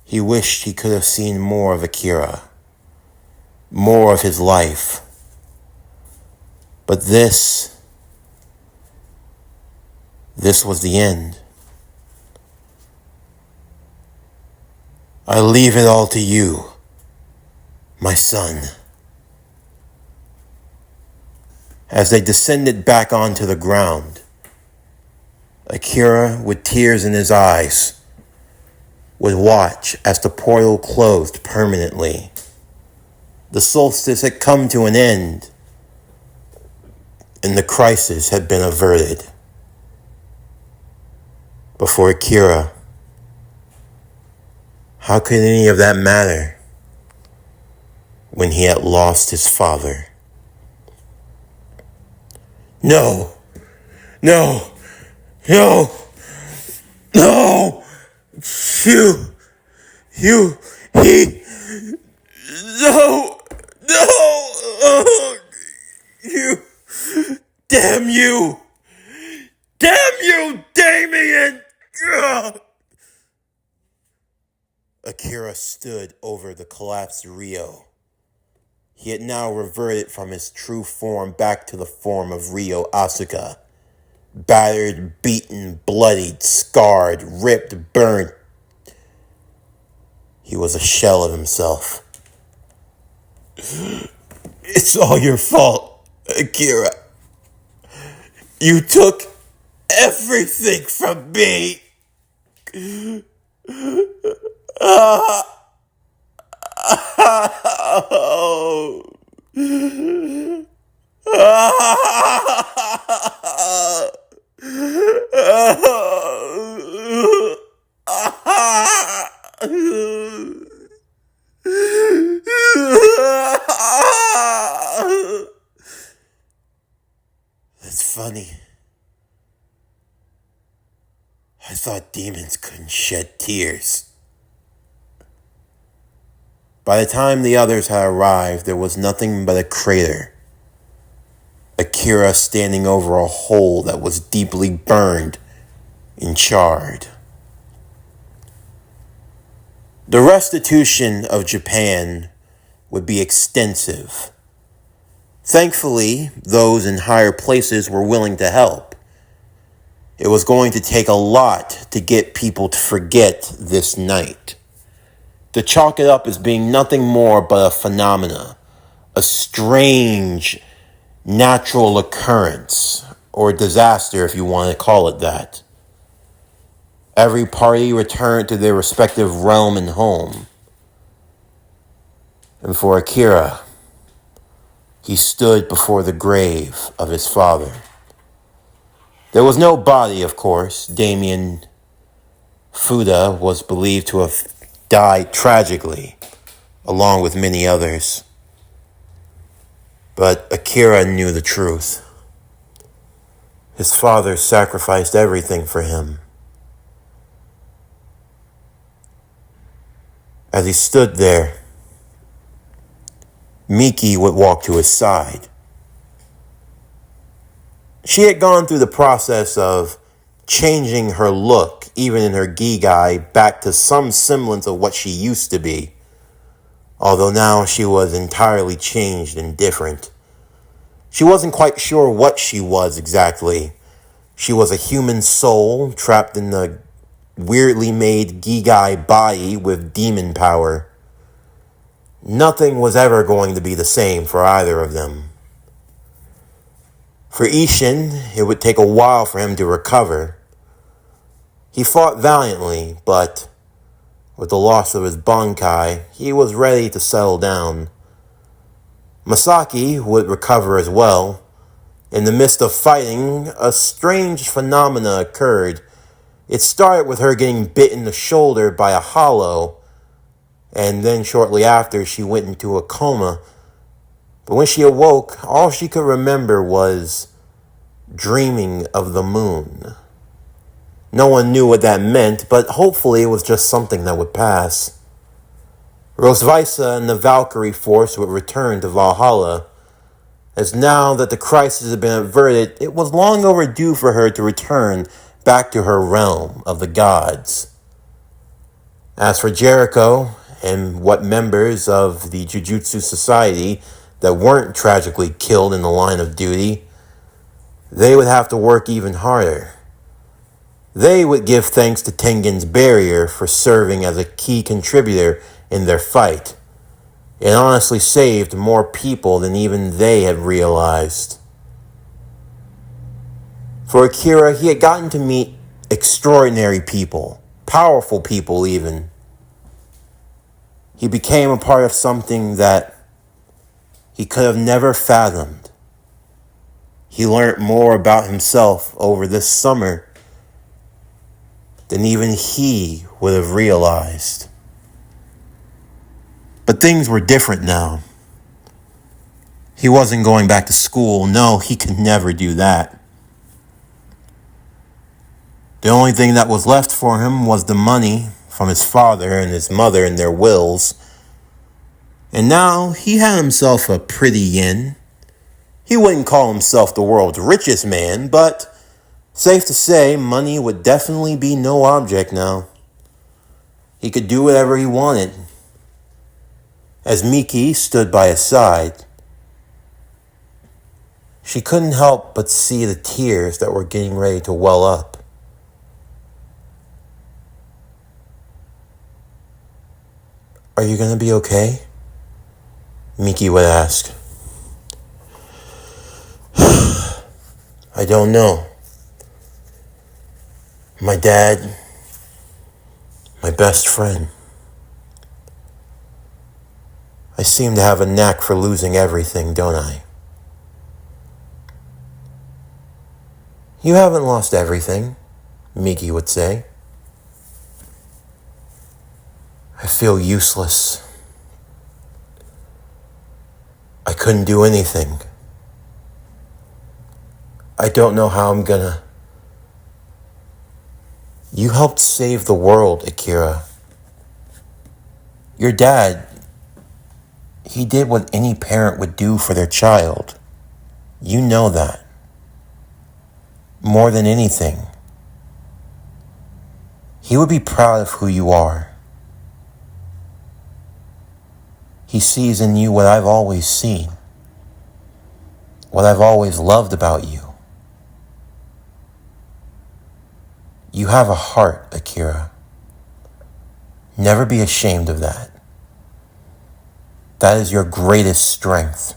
He wished he could have seen more of Akira, more of his life. But this was the end. I leave it all to you, my son. As they descended back onto the ground, Akira, with tears in his eyes, would watch as the portal closed permanently. The solstice had come to an end, and the crisis had been averted. But for Akira, how could any of that matter? when he had lost his father. No, no, no, no, he, no, you, damn you, Damien! Ugh. Akira stood over the collapsed Rio. He had now reverted from his true form back to the form of Rio Asuka. Battered, beaten, bloodied, scarred, ripped, burnt. He was a shell of himself. It's all your fault, Akira. You took everything from me. That's funny. I thought demons couldn't shed tears. By the time the others had arrived, there was nothing but a crater. Akira standing over a hole that was deeply burned and charred. The restitution of Japan would be extensive. Thankfully, those in higher places were willing to help. It was going to take a lot to get people to forget this night. To chalk it up as being nothing more but a phenomena, a strange natural occurrence, or disaster if you want to call it that. Every party returned to their respective realm and home. And for Akira, he stood before the grave of his father. There was no body, of course. Damien Fuda was believed to have died tragically, along with many others. But Akira knew the truth. His father sacrificed everything for him. As he stood there, Miki would walk to his side. She had gone through the process of changing her look, even in her gigai, back to some semblance of what she used to be. Although now she was entirely changed and different. She wasn't quite sure what she was exactly. She was a human soul trapped in the weirdly made gigai body with demon power. Nothing was ever going to be the same for either of them. For Ishin, it would take a while for him to recover. He fought valiantly, but with the loss of his Bankai, he was ready to settle down. Masaki would recover as well. In the midst of fighting, a strange phenomena occurred. It started with her getting bit in the shoulder by a hollow, and then shortly after she went into a coma. But when she awoke, all she could remember was dreaming of the moon. No one knew what that meant, but hopefully it was just something that would pass. Rosvisa and the Valkyrie force would return to Valhalla, as now that the crisis had been averted, it was long overdue for her to return back to her realm of the gods. As for Jericho, and what members of the Jujutsu Society that weren't tragically killed in the line of duty, they would have to work even harder. They would give thanks to Tengen's barrier for serving as a key contributor in their fight. It honestly saved more people than even they had realized. For Akira, he had gotten to meet extraordinary people, powerful people even. He became a part of something that he could have never fathomed. He learned more about himself over this summer than even he would have realized. But things were different now. He wasn't going back to school. No, he could never do that. The only thing that was left for him was the money from his father and his mother and their wills. And now he had himself a pretty yin. He wouldn't call himself the world's richest man, but safe to say, money would definitely be no object now. He could do whatever he wanted. As Miki stood by his side, she couldn't help but see the tears that were getting ready to well up. "Are you going to be okay?" Miki would ask. "I don't know. My dad, my best friend. I seem to have a knack for losing everything, don't I?" "You haven't lost everything," Miki would say. "I feel useless. I couldn't do anything. I don't know how I'm gonna..." "You helped save the world, Akira. Your dad, he did what any parent would do for their child. You know that. More than anything, he would be proud of who you are. He sees in you what I've always seen, what I've always loved about you. You have a heart, Akira. Never be ashamed of that. That is your greatest strength.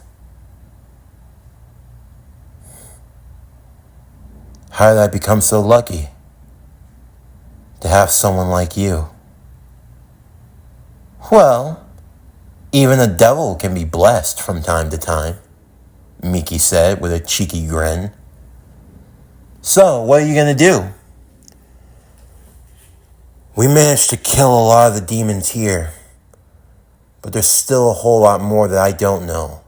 How did I become so lucky to have someone like you?" "Well, even a devil can be blessed from time to time," Miki said with a cheeky grin. "So, what are you going to do?" "We managed to kill a lot of the demons here, but there's still a whole lot more that I don't know.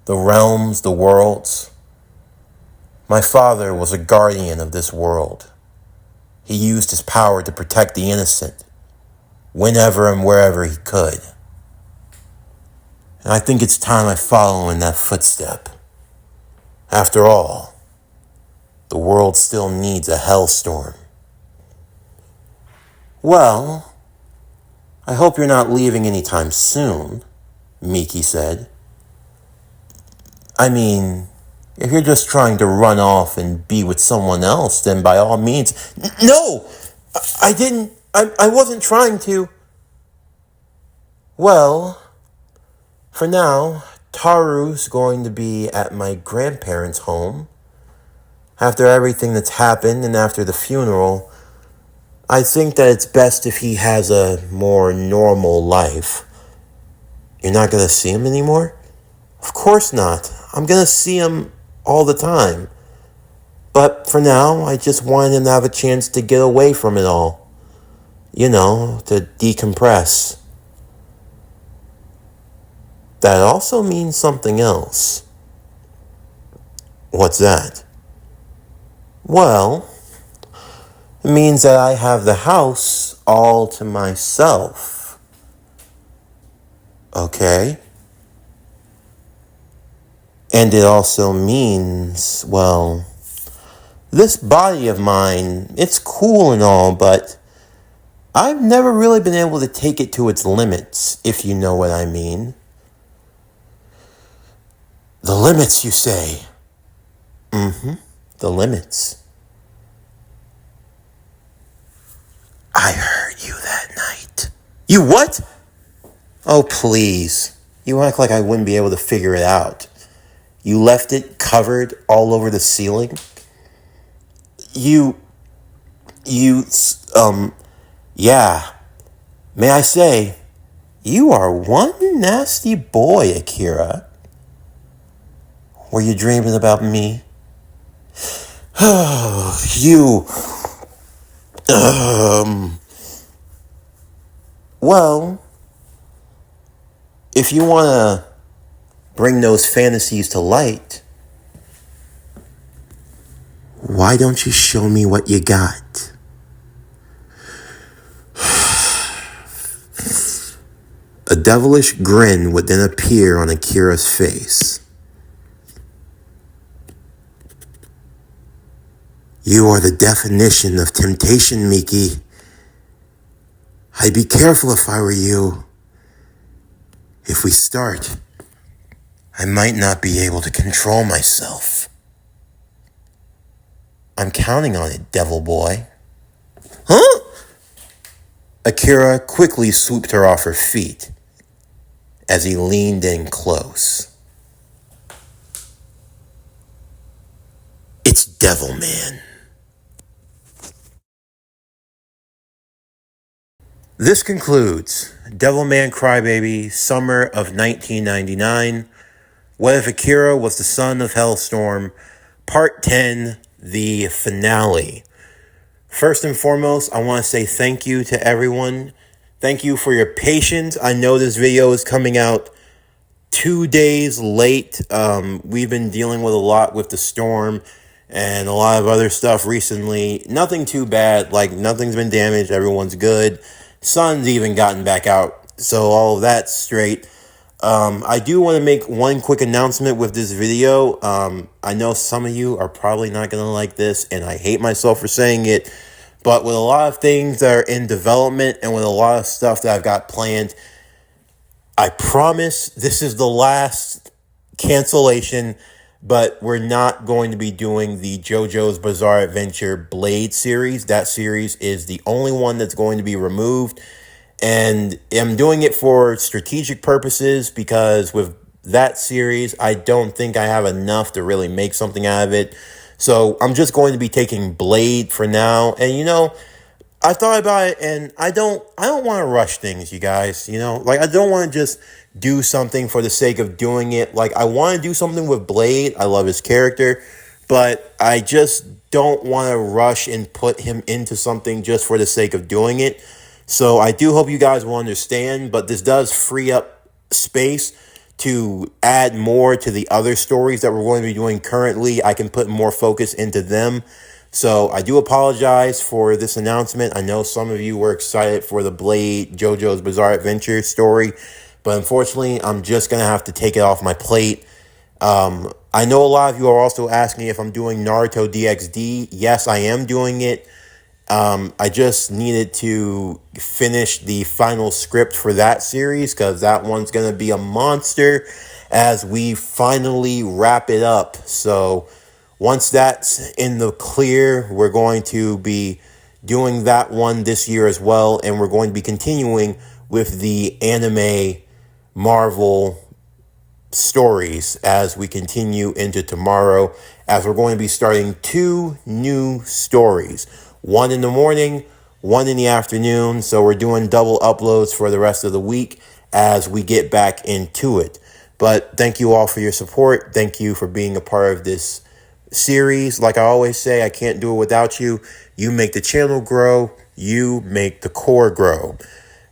The realms, the worlds. My father was a guardian of this world. He used his power to protect the innocent, whenever and wherever he could. And I think it's time I follow in that footstep. After all, the world still needs a Hellstorm." "Well, I hope you're not leaving anytime soon," Miki said. "I mean, if you're just trying to run off and be with someone else, then by all means..." "No! I didn't... I wasn't trying to..." "Well, for now, Taru's going to be at my grandparents' home. After everything that's happened and after the funeral, I think that it's best if he has a more normal life." "You're not going to see him anymore?" "Of course not. I'm going to see him all the time. But for now, I just wanted him to have a chance to get away from it all. You know, to decompress." "That also means something else." "What's that?" "Well, it means that I have the house all to myself." "Okay." "And it also means, well, this body of mine, it's cool and all, but I've never really been able to take it to its limits, if you know what I mean." "The limits, you say?" "Mm-hmm, the limits." "I heard you that night." "You what?" "Oh, please. You act like I wouldn't be able to figure it out. You left it covered all over the ceiling. You, yeah. May I say, you are one nasty boy, Akira. Were you dreaming about me?" "You, well, if you want to bring those fantasies to light, why don't you show me what you got? A devilish grin would then appear on Akira's face. You are the definition of temptation, Miki. I'd be careful if I were you. If we start, I might not be able to control myself. I'm counting on it, devil boy. Huh? Akira quickly swooped her off her feet as he leaned in close. It's Devilman. This concludes Devilman Crybaby, Summer of 1999. What if Akira was the son of Hellstorm? Part 10, the finale. First and foremost, I want to say thank you to everyone. Thank you for your patience. I know this video is coming out 2 days late. We've been dealing with a lot with the storm and a lot of other stuff recently. Nothing too bad. Like, nothing's been damaged. Everyone's good. Sun's even gotten back out. So all of that's straight. I do want to make one quick announcement with this video. I know some of you are probably not going to like this, and I hate myself for saying it, but with a lot of things that are in development and with a lot of stuff that I've got planned, I promise this is the last cancellation, but we're not going to be doing the JoJo's Bizarre Adventure Blade series. That series is the only one that's going to be removed. And I'm doing it for strategic purposes because with that series, I don't think I have enough to really make something out of it. So I'm just going to be taking Blade for now. And, you know, I thought about it, and I don't want to rush things, you guys. You know, like, I don't want to just do something for the sake of doing it. Like, I want to do something with Blade. I love his character, but I just don't want to rush and put him into something just for the sake of doing it. So I do hope you guys will understand, but this does free up space to add more to the other stories that we're going to be doing currently. I can put more focus into them. So I do apologize for this announcement. I know some of you were excited for the Blade JoJo's Bizarre Adventure story, but unfortunately, I'm just going to have to take it off my plate. I know a lot of you are also asking if I'm doing Naruto DXD. Yes, I am doing it. I just needed to finish the final script for that series because that one's going to be a monster as we finally wrap it up. So once that's in the clear, we're going to be doing that one this year as well. And we're going to be continuing with the anime Marvel stories as we continue into tomorrow, as we're going to be starting 2 new stories. One in the morning, one in the afternoon. So we're doing double uploads for the rest of the week as we get back into it. But thank you all for your support. Thank you for being a part of this series. Like I always say, I can't do it without you. You make the channel grow. You make the core grow.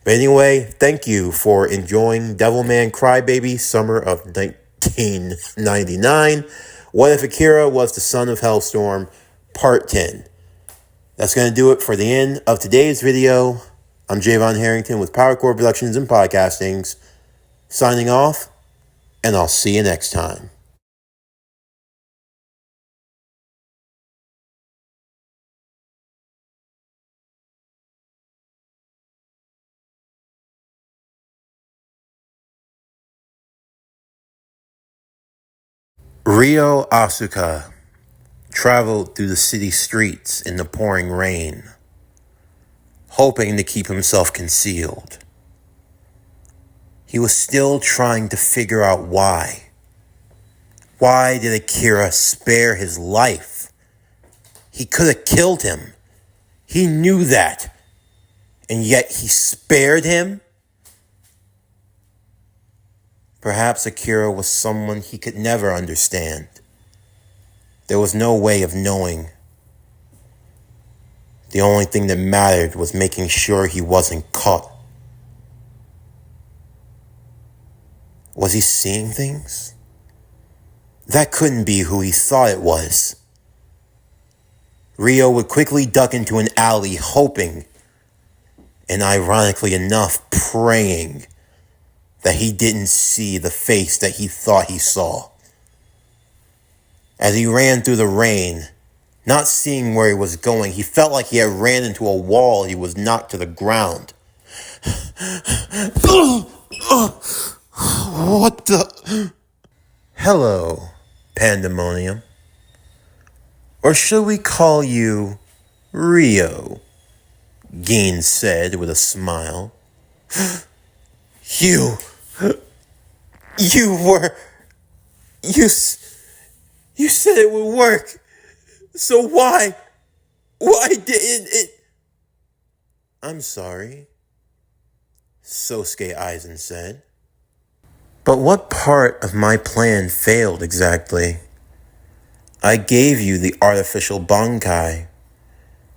But anyway, thank you for enjoying Devilman Crybaby, Summer of 1999. What if Akira was the son of Hellstorm, Part 10. That's going to do it for the end of today's video. I'm Javon Harrington with PowerCore Productions and Podcastings, signing off, and I'll see you next time. Ryo Asuka traveled through the city streets in the pouring rain, hoping to keep himself concealed. He was still trying to figure out why. Why did Akira spare his life? He could have killed him. He knew that. And yet he spared him? Perhaps Akira was someone he could never understand. There was no way of knowing. The only thing that mattered was making sure he wasn't caught. Was he seeing things? That couldn't be who he thought it was. Rio would quickly duck into an alley, hoping, and ironically enough, praying, that he didn't see the face that he thought he saw. As he ran through the rain, not seeing where he was going, he felt like he had ran into a wall. He was knocked to the ground. What the? Hello, Pandemonium. Or should we call you Rio? Geen said with a smile. You said it would work. So why didn't it? I'm sorry, Sosuke Aizen said. But what part of my plan failed exactly? I gave you the artificial Bankai.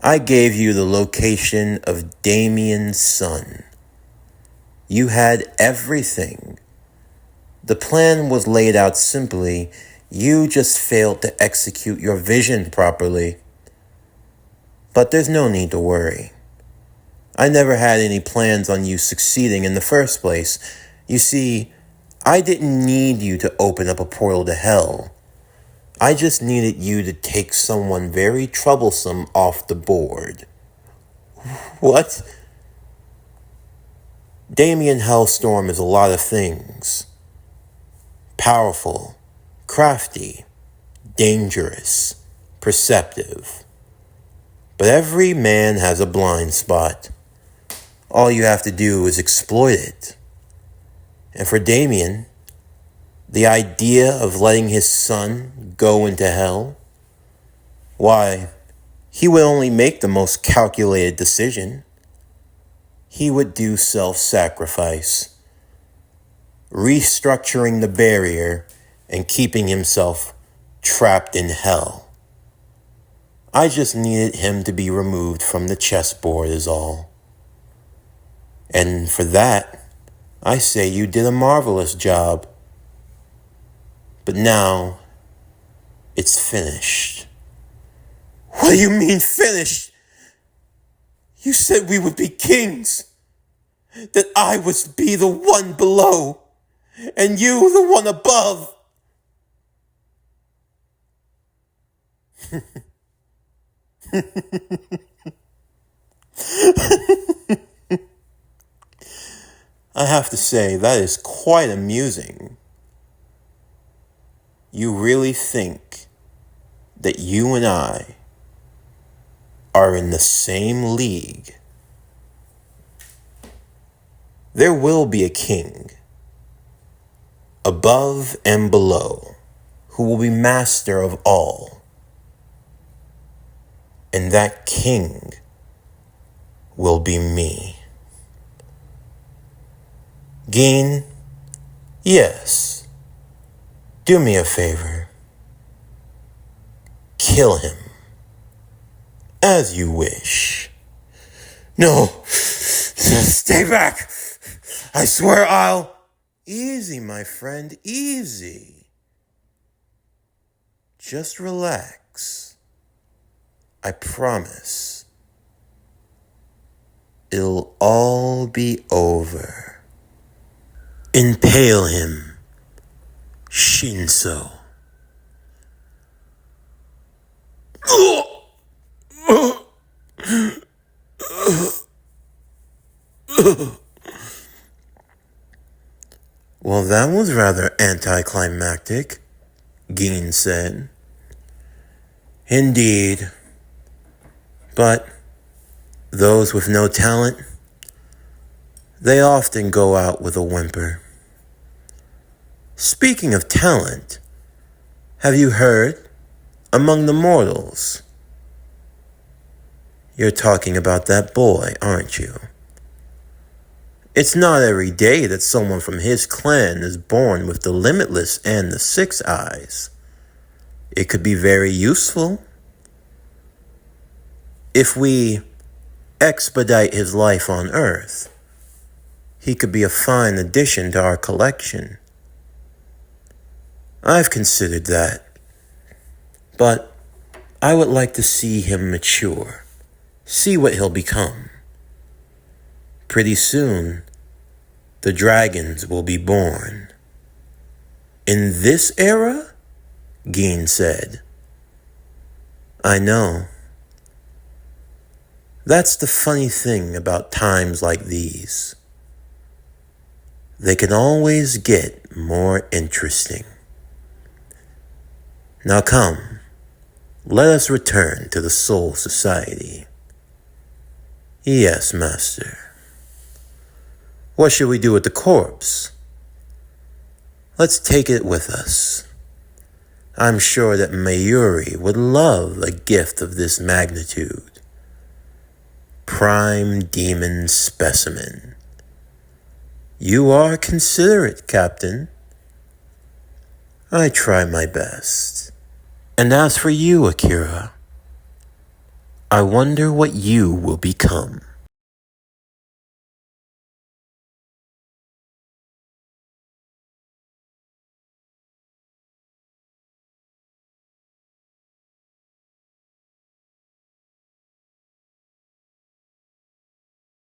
I gave you the location of Damien's son. You had everything. The plan was laid out simply. You just failed to execute your vision properly. But there's no need to worry. I never had any plans on you succeeding in the first place. You see, I didn't need you to open up a portal to hell. I just needed you to take someone very troublesome off the board. What? Damien Hellstorm is a lot of things. Powerful, crafty, dangerous, perceptive. But every man has a blind spot. All you have to do is exploit it. And for Damien, the idea of letting his son go into hell, why, he would only make the most calculated decision. He would do self-sacrifice, restructuring the barrier and keeping himself trapped in hell. I just needed him to be removed from the chessboard is all. And for that, I say you did a marvelous job. But now, it's finished. What do you mean finished? You said we would be kings. That I was to be the one below, and you the one above. I have to say, that is quite amusing. You really think that you and I are in the same league? There will be a king, above and below, who will be master of all. And that king will be me. Geen, yes, do me a favor. Kill him, as you wish. No, stay back. I swear I'll... Easy, my friend, easy. Just relax. I promise. It'll all be over. Impale him, Shinso. Well, that was rather anticlimactic, Geen said. Indeed. But those with no talent, they often go out with a whimper. Speaking of talent, have you heard? Among the mortals. You're talking about that boy, aren't you? It's not every day that someone from his clan is born with the Limitless and the Six Eyes. It could be very useful. If we expedite his life on Earth, he could be a fine addition to our collection. I've considered that, but I would like to see him mature, see what he'll become. Pretty soon, the dragons will be born. In this era? Geen said. I know. That's the funny thing about times like these. They can always get more interesting. Now come, let us return to the Soul Society. Yes, Master. What should we do with the corpse? Let's take it with us. I'm sure that Mayuri would love a gift of this magnitude. Prime demon specimen. You are considerate, Captain. I try my best. And as for you, Akira, I wonder what you will become.